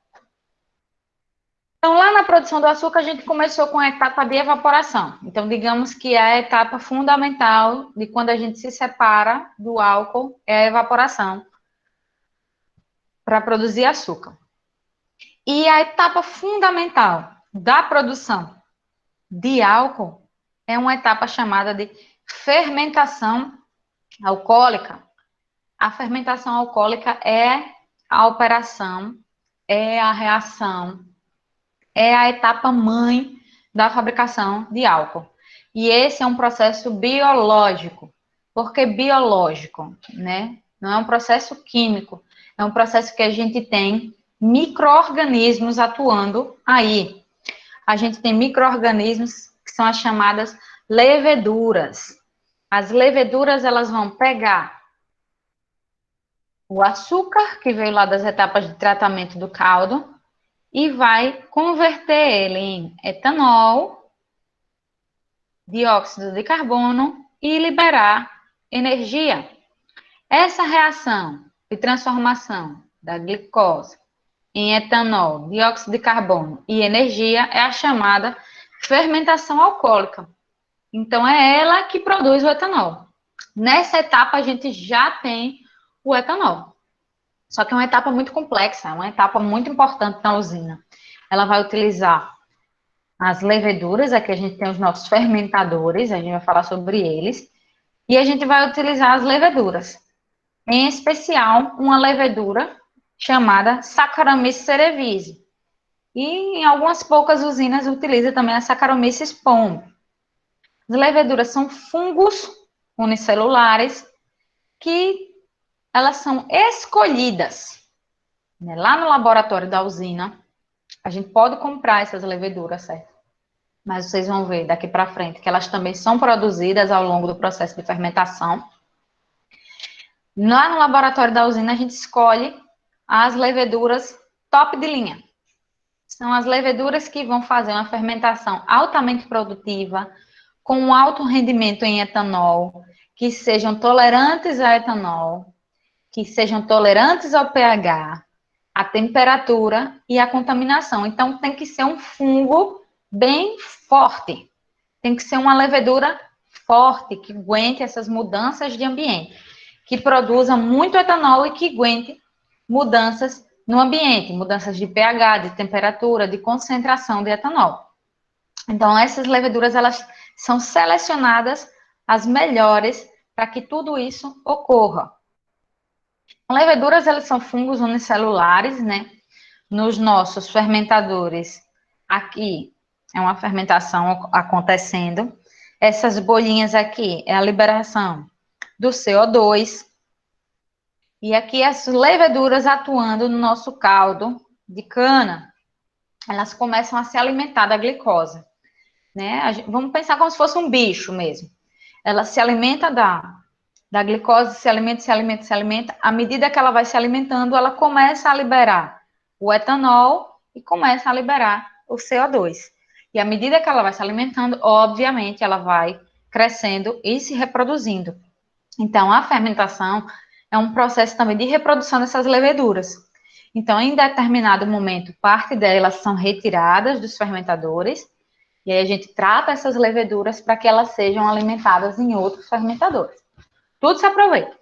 Então, lá na produção do açúcar, a gente começou com a etapa de evaporação. Então, digamos que é a etapa fundamental de quando a gente se separa do álcool, é a evaporação para produzir açúcar. E a etapa fundamental da produção de álcool é uma etapa chamada de fermentação alcoólica. A fermentação alcoólica é a operação, é a reação, é a etapa mãe da fabricação de álcool. E esse é um processo biológico. Por que biológico, né? Não é um processo químico, é um processo que a gente tem micro-organismos atuando aí. A gente tem micro-organismos que são as chamadas leveduras. As leveduras, elas vão pegar o açúcar que veio lá das etapas de tratamento do caldo e vai converter ele em etanol, dióxido de carbono e liberar energia. Essa reação de transformação da glicose em etanol, dióxido de carbono e energia é a chamada fermentação alcoólica. Então, é ela que produz o etanol. Nessa etapa, a gente já tem o etanol. Só que é uma etapa muito complexa, é uma etapa muito importante na usina. Ela vai utilizar as leveduras, aqui a gente tem os nossos fermentadores, a gente vai falar sobre eles, e a gente vai utilizar as leveduras. Em especial, uma levedura chamada Saccharomyces cerevisiae. E em algumas poucas usinas utiliza também a Saccharomyces spongum. As leveduras são fungos unicelulares que elas são escolhidas, né? Lá no laboratório da usina, a gente pode comprar essas leveduras, certo? Mas vocês vão ver daqui para frente que elas também são produzidas ao longo do processo de fermentação. Lá no laboratório da usina, a gente escolhe as leveduras top de linha. São as leveduras que vão fazer uma fermentação altamente produtiva, com um alto rendimento em etanol, que sejam tolerantes a etanol, que sejam tolerantes ao pH, à temperatura e à contaminação. Então, tem que ser um fungo bem forte. Tem que ser uma levedura forte, que aguente essas mudanças de ambiente, que produza muito etanol e que aguente mudanças no ambiente, mudanças de pH, de temperatura, de concentração de etanol. Então, essas leveduras, elas são selecionadas as melhores para que tudo isso ocorra. Leveduras, elas são fungos unicelulares, né? Nos nossos fermentadores, aqui é uma fermentação acontecendo. Essas bolinhas aqui é a liberação do CO2. E aqui as leveduras atuando no nosso caldo de cana, elas começam a se alimentar da glicose, né? Vamos pensar como se fosse um bicho mesmo. Ela se alimenta da glicose, se alimenta, se alimenta, se alimenta. À medida que ela vai se alimentando, ela começa a liberar o etanol e começa a liberar o CO2. E à medida que ela vai se alimentando, obviamente, ela vai crescendo e se reproduzindo. Então, a fermentação é um processo também de reprodução dessas leveduras. Então, em determinado momento, parte delas são retiradas dos fermentadores, e aí a gente trata essas leveduras para que elas sejam alimentadas em outros fermentadores. Tudo se aproveita.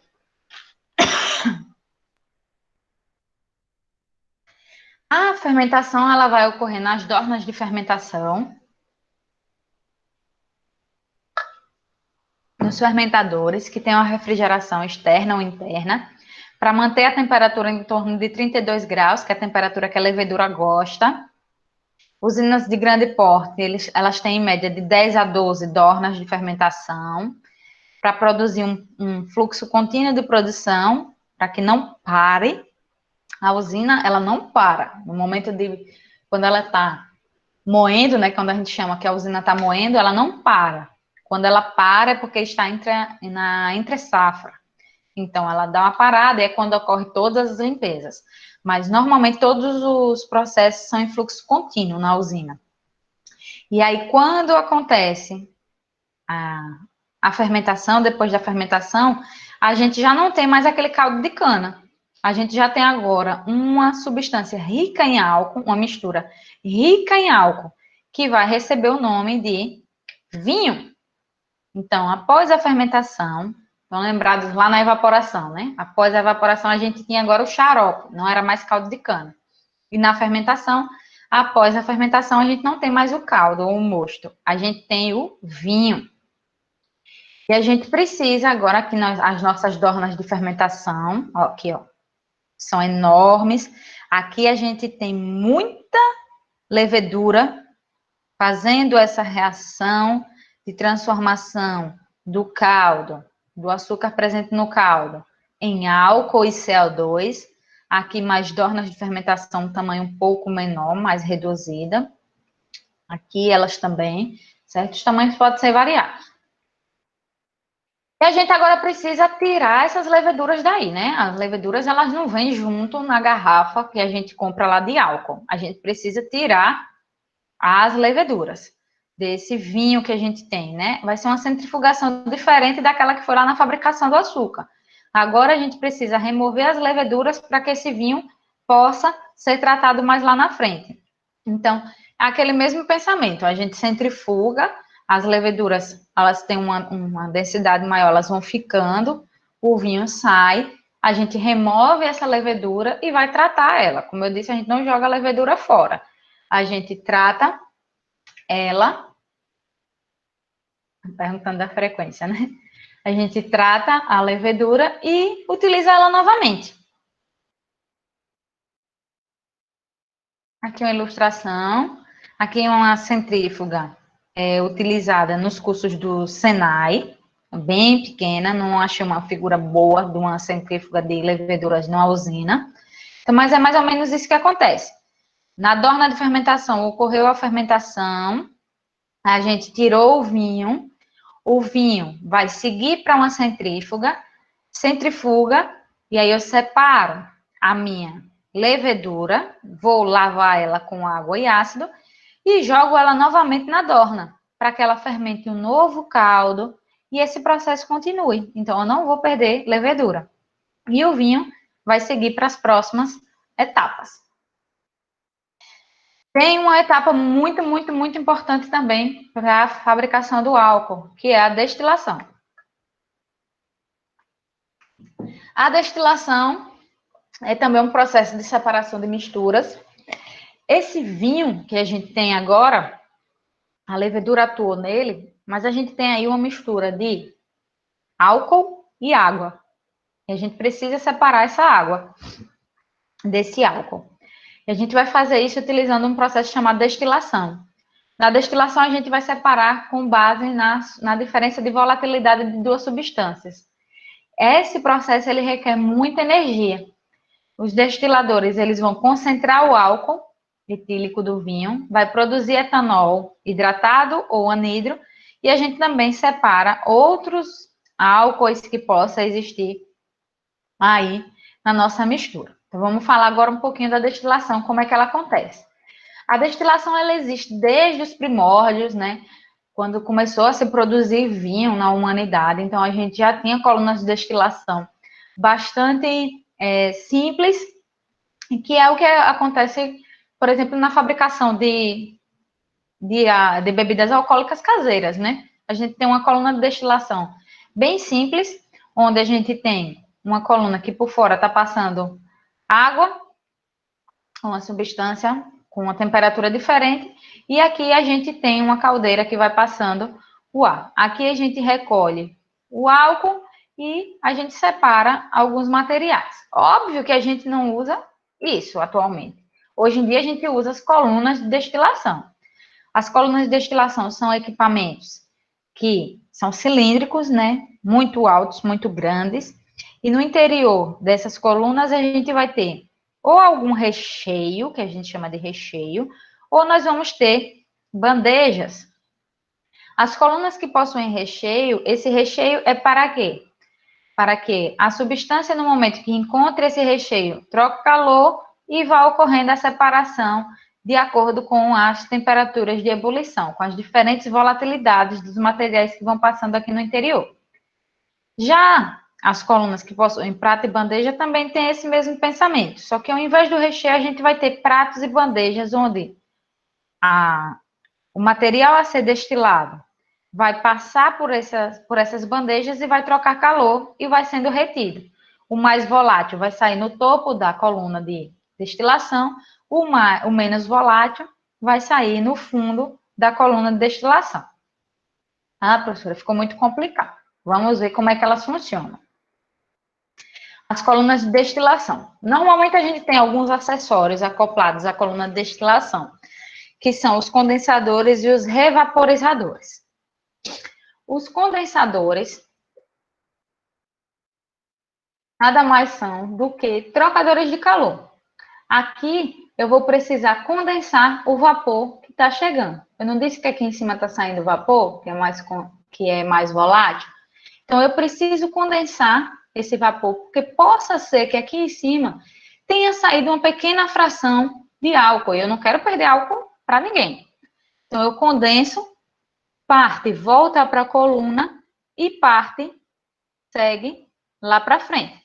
A fermentação, ela vai ocorrer nas dornas de fermentação, nos fermentadores, que tem uma refrigeração externa ou interna, para manter a temperatura em torno de 32 graus, que é a temperatura que a levedura gosta. Usinas de grande porte, elas têm em média de 10 a 12 dornas de fermentação, para produzir um fluxo contínuo de produção, para que não pare. A usina, ela não para. No momento de, quando ela está moendo, né, quando a gente chama que a usina está moendo, ela não para. Quando ela para é porque está na entre-safra. Então, ela dá uma parada e é quando ocorre todas as limpezas. Mas, normalmente, todos os processos são em fluxo contínuo na usina. E aí, quando acontece a fermentação, depois da fermentação, a gente já não tem mais aquele caldo de cana. A gente já tem agora uma substância rica em álcool, uma mistura rica em álcool, que vai receber o nome de vinho. Então, após a fermentação, estão lembrados lá na evaporação, né? Após a evaporação, a gente tinha agora o xarope, não era mais caldo de cana. E na fermentação, após a fermentação, a gente não tem mais o caldo ou o mosto, a gente tem o vinho. E a gente precisa agora, aqui as nossas dornas de fermentação, ó, aqui, ó, são enormes. Aqui a gente tem muita levedura fazendo essa reação de transformação do caldo, do açúcar presente no caldo, em álcool e CO2. Aqui mais dornas de fermentação, um tamanho um pouco menor, mais reduzida. Aqui elas também, certos tamanhos podem ser variados. E a gente agora precisa tirar essas leveduras daí, né? As leveduras, elas não vêm junto na garrafa que a gente compra lá de álcool. A gente precisa tirar as leveduras desse vinho que a gente tem, né? Vai ser uma centrifugação diferente daquela que foi lá na fabricação do açúcar. Agora a gente precisa remover as leveduras para que esse vinho possa ser tratado mais lá na frente. Então, é aquele mesmo pensamento, a gente centrifuga, as leveduras, elas têm uma densidade maior, elas vão ficando, o vinho sai, a gente remove essa levedura e vai tratar ela. Como eu disse, a gente não joga a levedura fora. A gente trata ela, perguntando da frequência, né? A gente trata a levedura e utiliza ela novamente. Aqui uma ilustração, aqui uma centrífuga utilizada nos cursos do Senai, bem pequena, não achei uma figura boa de uma centrífuga de leveduras numa usina. Então, mas é mais ou menos isso que acontece. Na dorna de fermentação, ocorreu a fermentação, a gente tirou o vinho vai seguir para uma centrífuga, centrifuga, e aí eu separo a minha levedura, vou lavar ela com água e ácido, e jogo ela novamente na dorna, para que ela fermente um novo caldo, e esse processo continue. Então, eu não vou perder levedura. E o vinho vai seguir para as próximas etapas. Tem uma etapa muito, muito, muito importante também para a fabricação do álcool, que é a destilação. A destilação é também um processo de separação de misturas. Esse vinho que a gente tem agora, a levedura atuou nele, mas a gente tem aí uma mistura de álcool e água. E a gente precisa separar essa água desse álcool. E a gente vai fazer isso utilizando um processo chamado destilação. Na destilação, a gente vai separar com base na diferença de volatilidade de duas substâncias. Esse processo ele requer muita energia. Os destiladores eles vão concentrar o álcool etílico do vinho, vai produzir etanol hidratado ou anidro, e a gente também separa outros álcoois que possa existir aí na nossa mistura. Então, vamos falar agora um pouquinho da destilação, como é que ela acontece. A destilação, ela existe desde os primórdios, né? Quando começou a se produzir vinho na humanidade, então a gente já tinha colunas de destilação bastante simples, que é o que acontece, por exemplo, na fabricação de bebidas alcoólicas caseiras, né? A gente tem uma coluna de destilação bem simples, onde a gente tem uma coluna que por fora está passando água, uma substância com uma temperatura diferente, e aqui a gente tem uma caldeira que vai passando o ar. Aqui a gente recolhe o álcool e a gente separa alguns materiais. Óbvio que a gente não usa isso atualmente. Hoje em dia a gente usa as colunas de destilação. As colunas de destilação são equipamentos que são cilíndricos, né? Muito altos, muito grandes. E no interior dessas colunas a gente vai ter ou algum recheio, que a gente chama de recheio, ou nós vamos ter bandejas. As colunas que possuem recheio, esse recheio é para quê? Para que a substância, no momento que encontra esse recheio, troque calor e vá ocorrendo a separação de acordo com as temperaturas de ebulição, com as diferentes volatilidades dos materiais que vão passando aqui no interior. Já as colunas que possuem prato e bandeja também têm esse mesmo pensamento, só que ao invés do recheio, a gente vai ter pratos e bandejas onde o material a ser destilado vai passar por essas bandejas e vai trocar calor e vai sendo retido. O mais volátil vai sair no topo da coluna de destilação, o menos volátil vai sair no fundo da coluna de destilação. Ah, professora, ficou muito complicado. Vamos ver como é que elas funcionam. As colunas de destilação. Normalmente a gente tem alguns acessórios acoplados à coluna de destilação, que são os condensadores e os revaporizadores. Os condensadores nada mais são do que trocadores de calor. Aqui eu vou precisar condensar o vapor que está chegando. Eu não disse que aqui em cima está saindo vapor, que é mais volátil? Então eu preciso condensar esse vapor, porque possa ser que aqui em cima tenha saído uma pequena fração de álcool. Eu não quero perder álcool para ninguém. Então eu condenso, parte volta para a coluna e parte segue lá para frente.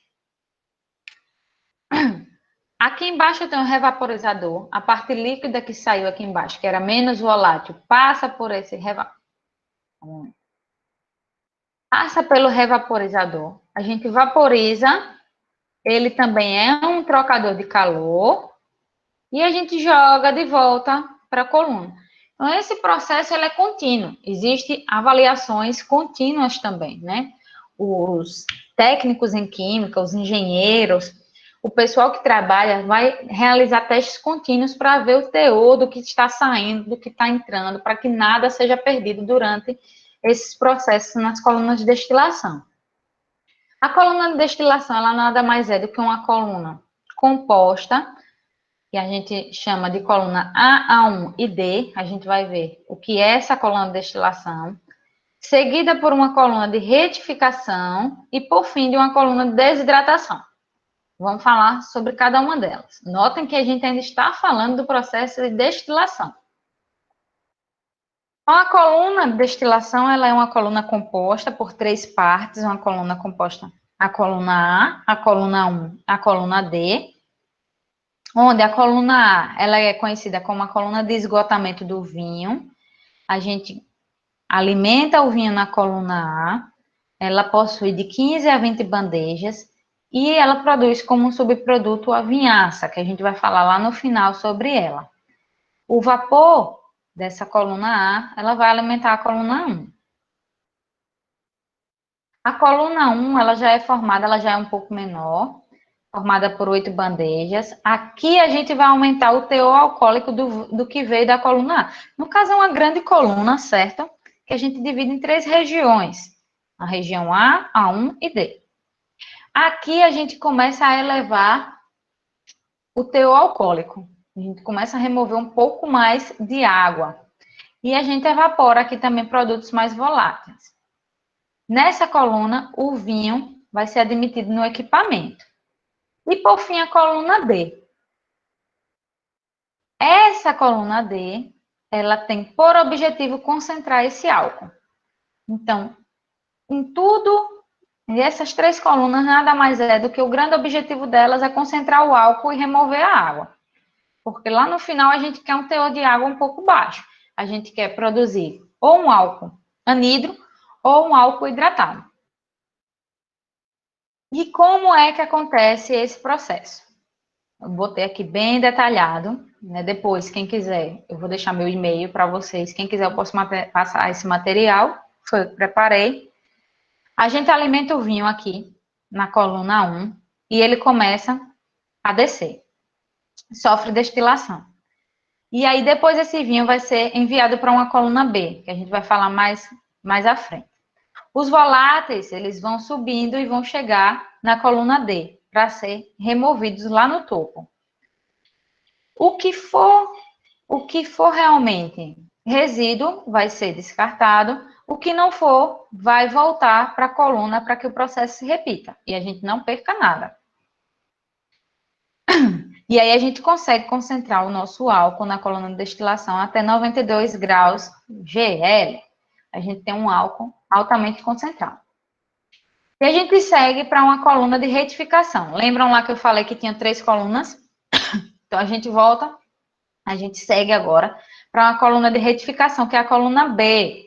Aqui embaixo eu tenho o revaporizador. A parte líquida que saiu aqui embaixo, que era menos volátil, passa por esse passa pelo revaporizador. A gente vaporiza. Ele também é um trocador de calor. E a gente joga de volta para a coluna. Então, esse processo ele é contínuo. Existem avaliações contínuas também, né? Os técnicos em química, os engenheiros, o pessoal que trabalha vai realizar testes contínuos para ver o teor do que está saindo, do que está entrando, para que nada seja perdido durante esses processos nas colunas de destilação. A coluna de destilação, ela nada mais é do que uma coluna composta, que a gente chama de coluna A1 e D. A gente vai ver o que é essa coluna de destilação. seguida por uma coluna de retificação e, por fim, de uma coluna de desidratação. Vamos falar sobre cada uma delas. Notem que a gente ainda está falando do processo de destilação. Então, a coluna de destilação, ela é uma coluna composta por 3 partes, uma coluna composta a coluna A, a coluna 1, a coluna D, onde a coluna A, ela é conhecida como a coluna de esgotamento do vinho. A gente alimenta o vinho na coluna A, ela possui de 15 a 20 bandejas e ela produz como um subproduto a vinhaça, que a gente vai falar lá no final sobre ela. O vapor dessa coluna A, ela vai alimentar a coluna 1. A coluna 1, ela já é formada, ela já é um pouco menor, formada por 8 bandejas. Aqui a gente vai aumentar o teor alcoólico do que veio da coluna A. No caso, é uma grande coluna, certo? Que a gente divide em 3 regiões. A região A, A1 e D. Aqui a gente começa a elevar o teor alcoólico. A gente começa a remover um pouco mais de água. E a gente evapora aqui também produtos mais voláteis. Nessa coluna, o vinho vai ser admitido no equipamento. E, por fim, a coluna D. Essa coluna D, ela tem por objetivo concentrar esse álcool. Então, em tudo, essas 3 colunas nada mais é do que o grande objetivo delas é concentrar o álcool e remover a água. Porque lá no final a gente quer um teor de água um pouco baixo. A gente quer produzir ou um álcool anidro ou um álcool hidratado. E como é que acontece esse processo? Eu botei aqui bem detalhado, né? Depois, quem quiser, eu vou deixar meu e-mail para vocês. Quem quiser, eu posso passar esse material. Foi o que preparei. A gente alimenta o vinho aqui, na coluna 1, e ele começa a descer. Sofre destilação. E aí, depois esse vinho vai ser enviado para uma coluna B, que a gente vai falar mais à frente. Os voláteis, eles vão subindo e vão chegar na coluna D, para ser removidos lá no topo. O que for realmente resíduo vai ser descartado, o que não for vai voltar para a coluna para que o processo se repita e a gente não perca nada. E aí a gente consegue concentrar o nosso álcool na coluna de destilação até 92 graus GL. A gente tem um álcool altamente concentrado. E a gente segue para uma coluna de retificação. Lembram lá que eu falei que tinha 3 colunas? Então a gente volta, a gente segue agora para uma coluna de retificação, que é a coluna B,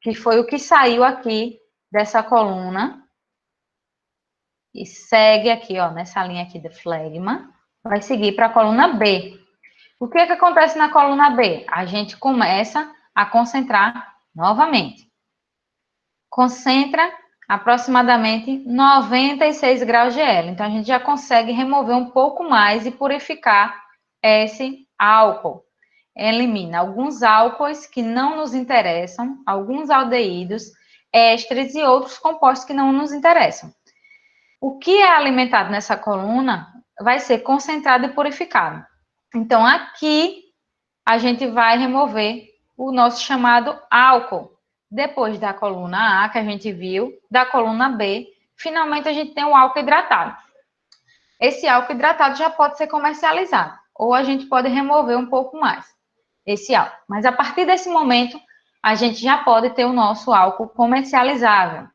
que foi o que saiu aqui dessa coluna. E segue aqui, ó, nessa linha aqui de flegma, vai seguir para a coluna B. O que acontece na coluna B? A gente começa a concentrar novamente. Concentra aproximadamente 96 graus GL. Então, a gente já consegue remover um pouco mais e purificar esse álcool. Elimina alguns álcoois que não nos interessam, alguns aldeídos, ésteres e outros compostos que não nos interessam. O que é alimentado nessa coluna vai ser concentrado e purificado. Então, aqui a gente vai remover o nosso chamado álcool. Depois da coluna A, que a gente viu, da coluna B, finalmente a gente tem o álcool hidratado. Esse álcool hidratado já pode ser comercializado, ou a gente pode remover um pouco mais esse álcool. Mas a partir desse momento, a gente já pode ter o nosso álcool comercializável.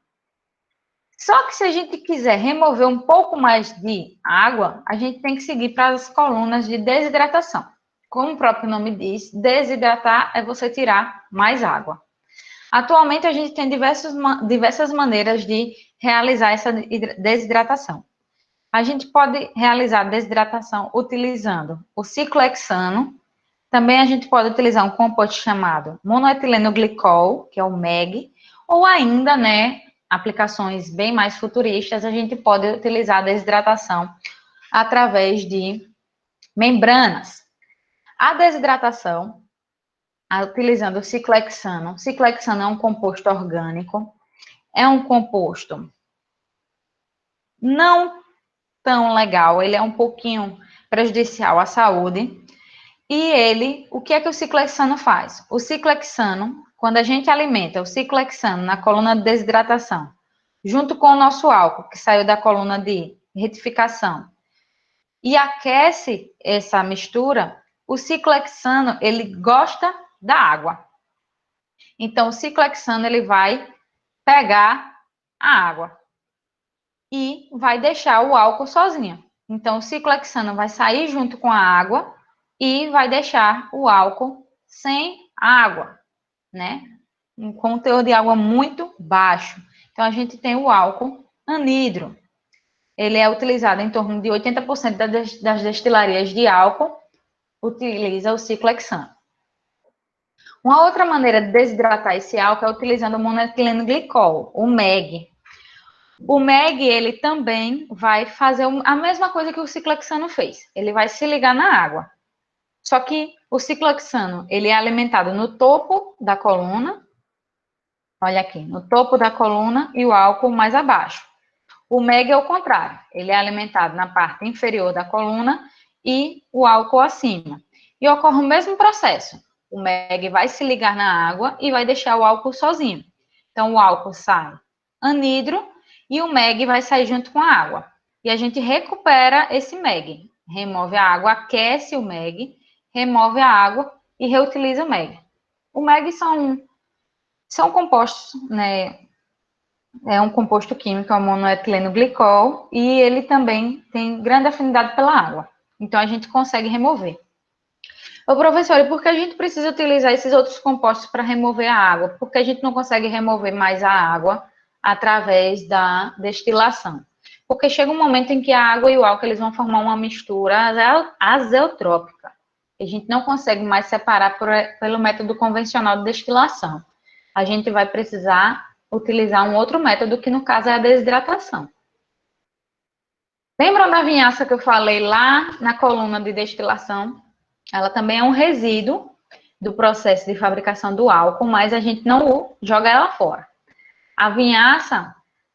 Só que se a gente quiser remover um pouco mais de água, a gente tem que seguir para as colunas de desidratação. Como o próprio nome diz, desidratar é você tirar mais água. Atualmente, a gente tem diversas maneiras de realizar essa desidratação. A gente pode realizar a desidratação utilizando o ciclohexano. Também a gente pode utilizar um composto chamado monoetileno glicol, que é o MEG, ou ainda, né, aplicações bem mais futuristas, a gente pode utilizar a desidratação através de membranas. A desidratação, utilizando o ciclohexano. O ciclohexano é um composto orgânico, é um composto não tão legal, ele é um pouquinho prejudicial à saúde. E ele, o que é que o ciclohexano faz? O ciclohexano, quando a gente alimenta o ciclohexano na coluna de desidratação, junto com o nosso álcool, que saiu da coluna de retificação, e aquece essa mistura, o ciclohexano, ele gosta da água. Então, o ciclohexano, ele vai pegar a água e vai deixar o álcool sozinho. Então, o ciclohexano vai sair junto com a água e vai deixar o álcool sem água, né? Um conteúdo de água muito baixo. Então, a gente tem o álcool anidro. Ele é utilizado em torno de 80% das destilarias de álcool, utiliza o ciclohexano. Uma outra maneira de desidratar esse álcool é utilizando o monoetileno glicol, o MEG. O MEG, ele também vai fazer a mesma coisa que o ciclohexano fez. Ele vai se ligar na água. Só que o ciclohexano, ele é alimentado no topo da coluna, olha aqui, no topo da coluna e o álcool mais abaixo. O MEG é o contrário, ele é alimentado na parte inferior da coluna e o álcool acima. E ocorre o mesmo processo. O MEG vai se ligar na água e vai deixar o álcool sozinho. Então, o álcool sai anidro e o MEG vai sair junto com a água. E a gente recupera esse MEG. Remove a água, aquece o MEG, remove a água e reutiliza o MEG. O MEG são compostos, né? É um composto químico, é o monoetileno glicol, e ele também tem grande afinidade pela água. Então, a gente consegue remover. Ô, professor, e por que a gente precisa utilizar esses outros compostos para remover a água? Porque a gente não consegue remover mais a água através da destilação. Porque chega um momento em que a água e o álcool eles vão formar uma mistura azeotrópica. A gente não consegue mais separar pelo método convencional de destilação. A gente vai precisar utilizar um outro método, que no caso é a desidratação. Lembram da vinhaça que eu falei lá na coluna de destilação? Ela também é um resíduo do processo de fabricação do álcool, mas a gente não joga ela fora. A vinhaça,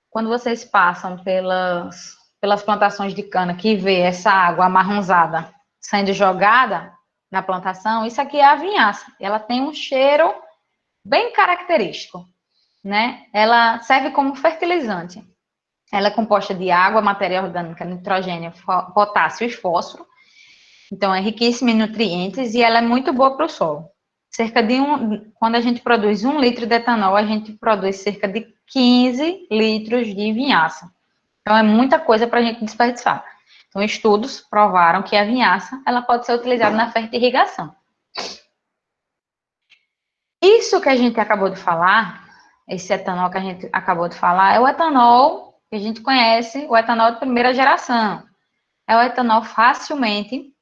quando vocês passam pelas plantações de cana que vê essa água amarronzada sendo jogada na plantação, isso aqui é a vinhaça. Ela tem um cheiro bem característico, né? Ela serve como fertilizante. Ela é composta de água, matéria orgânica, nitrogênio, potássio e fósforo. Então, é riquíssima em nutrientes e ela é muito boa para o solo. Quando a gente produz 1 litro de etanol, a gente produz cerca de 15 litros de vinhaça. Então, é muita coisa para a gente desperdiçar. Então, estudos provaram que a vinhaça ela pode ser utilizada na fertirrigação. Isso que a gente acabou de falar, esse etanol que a gente acabou de falar, é o etanol que a gente conhece, o etanol de primeira geração. É o etanol facilmente,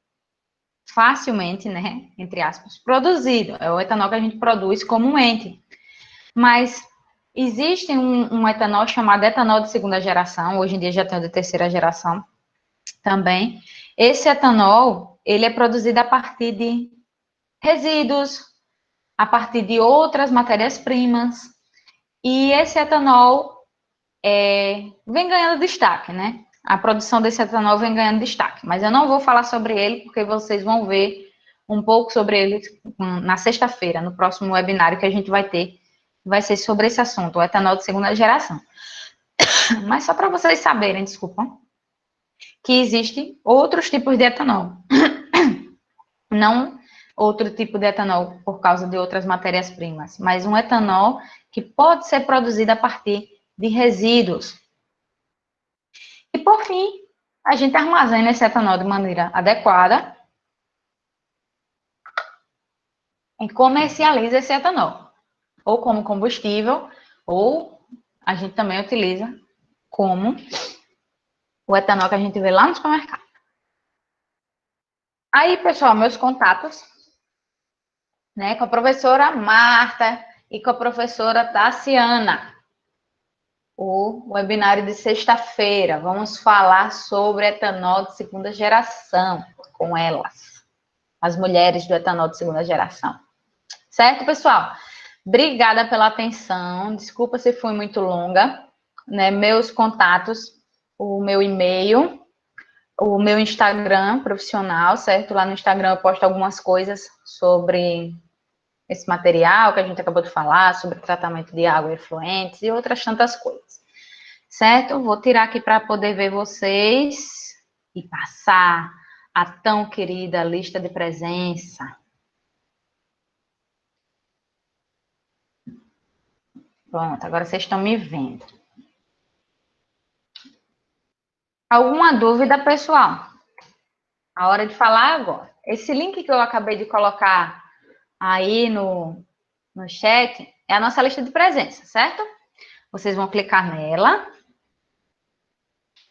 né, entre aspas, produzido. É o etanol que a gente produz comumente. Mas existe um etanol chamado etanol de segunda geração, hoje em dia já tem o de terceira geração também. Esse etanol, ele é produzido a partir de resíduos, a partir de outras matérias-primas, e esse etanol vem ganhando destaque, né? A produção desse etanol vem ganhando destaque, mas eu não vou falar sobre ele, porque vocês vão ver um pouco sobre ele na sexta-feira, no próximo webinário que a gente vai ter, vai ser sobre esse assunto, o etanol de segunda geração. Mas só para vocês saberem, desculpa, que existem outros tipos de etanol. Não outro tipo de etanol por causa de outras matérias-primas, mas um etanol que pode ser produzido a partir de resíduos. E, por fim, a gente armazena esse etanol de maneira adequada e comercializa esse etanol, ou como combustível, ou a gente também utiliza como o etanol que a gente vê lá no supermercado. Aí, pessoal, meus contatos, né, com a professora Marta e com a professora Tassiana. O webinário de sexta-feira. Vamos falar sobre etanol de segunda geração com elas, as mulheres do etanol de segunda geração. Certo, pessoal? Obrigada pela atenção. Desculpa se foi muito longa, né? Meus contatos, o meu e-mail, o meu Instagram profissional, certo? Lá no Instagram eu posto algumas coisas sobre esse material que a gente acabou de falar, sobre tratamento de água efluentes e outras tantas coisas. Certo? Vou tirar aqui para poder ver vocês e passar a tão querida lista de presença. Pronto, agora vocês estão me vendo. Alguma dúvida, pessoal? A hora de falar agora. Esse link que eu acabei de colocar aí no chat é a nossa lista de presença, certo? Vocês vão clicar nela.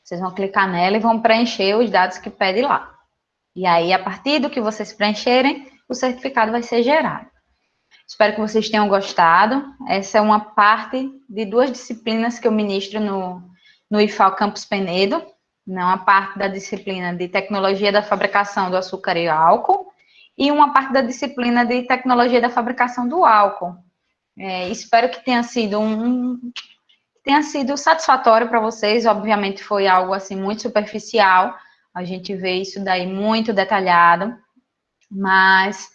Vocês vão clicar nela e vão preencher os dados que pede lá. E aí, a partir do que vocês preencherem, o certificado vai ser gerado. Espero que vocês tenham gostado. Essa é uma parte de 2 disciplinas que eu ministro no IFAL Campus Penedo. Uma parte da disciplina de tecnologia da fabricação do açúcar e álcool e uma parte da disciplina de tecnologia da fabricação do álcool. Espero que tenha sido satisfatório para vocês. Obviamente foi algo assim muito superficial. A gente vê isso daí muito detalhado, mas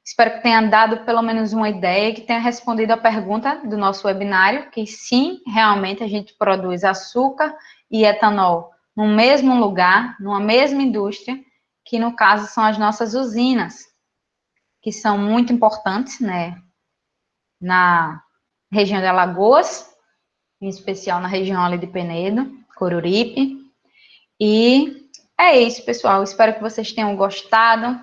espero que tenha dado pelo menos uma ideia, que tenha respondido a pergunta do nosso webinário, que sim, realmente a gente produz açúcar e etanol no mesmo lugar, numa mesma indústria, que no caso são as nossas usinas, que são muito importantes, né, na região de Alagoas, em especial na região ali de Penedo, Coruripe. E é isso, pessoal. Espero que vocês tenham gostado.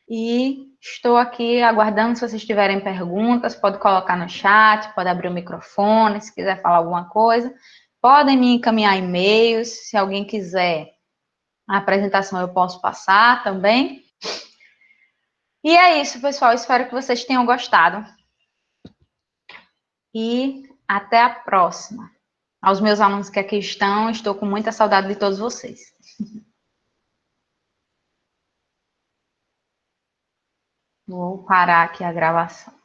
E estou aqui aguardando. Se vocês tiverem perguntas, pode colocar no chat, pode abrir o microfone, se quiser falar alguma coisa. Podem me encaminhar e-mails. Se alguém quiser a apresentação, eu posso passar também. E é isso, pessoal. Espero que vocês tenham gostado. E até a próxima. Aos meus alunos que aqui estão, estou com muita saudade de todos vocês. Vou parar aqui a gravação.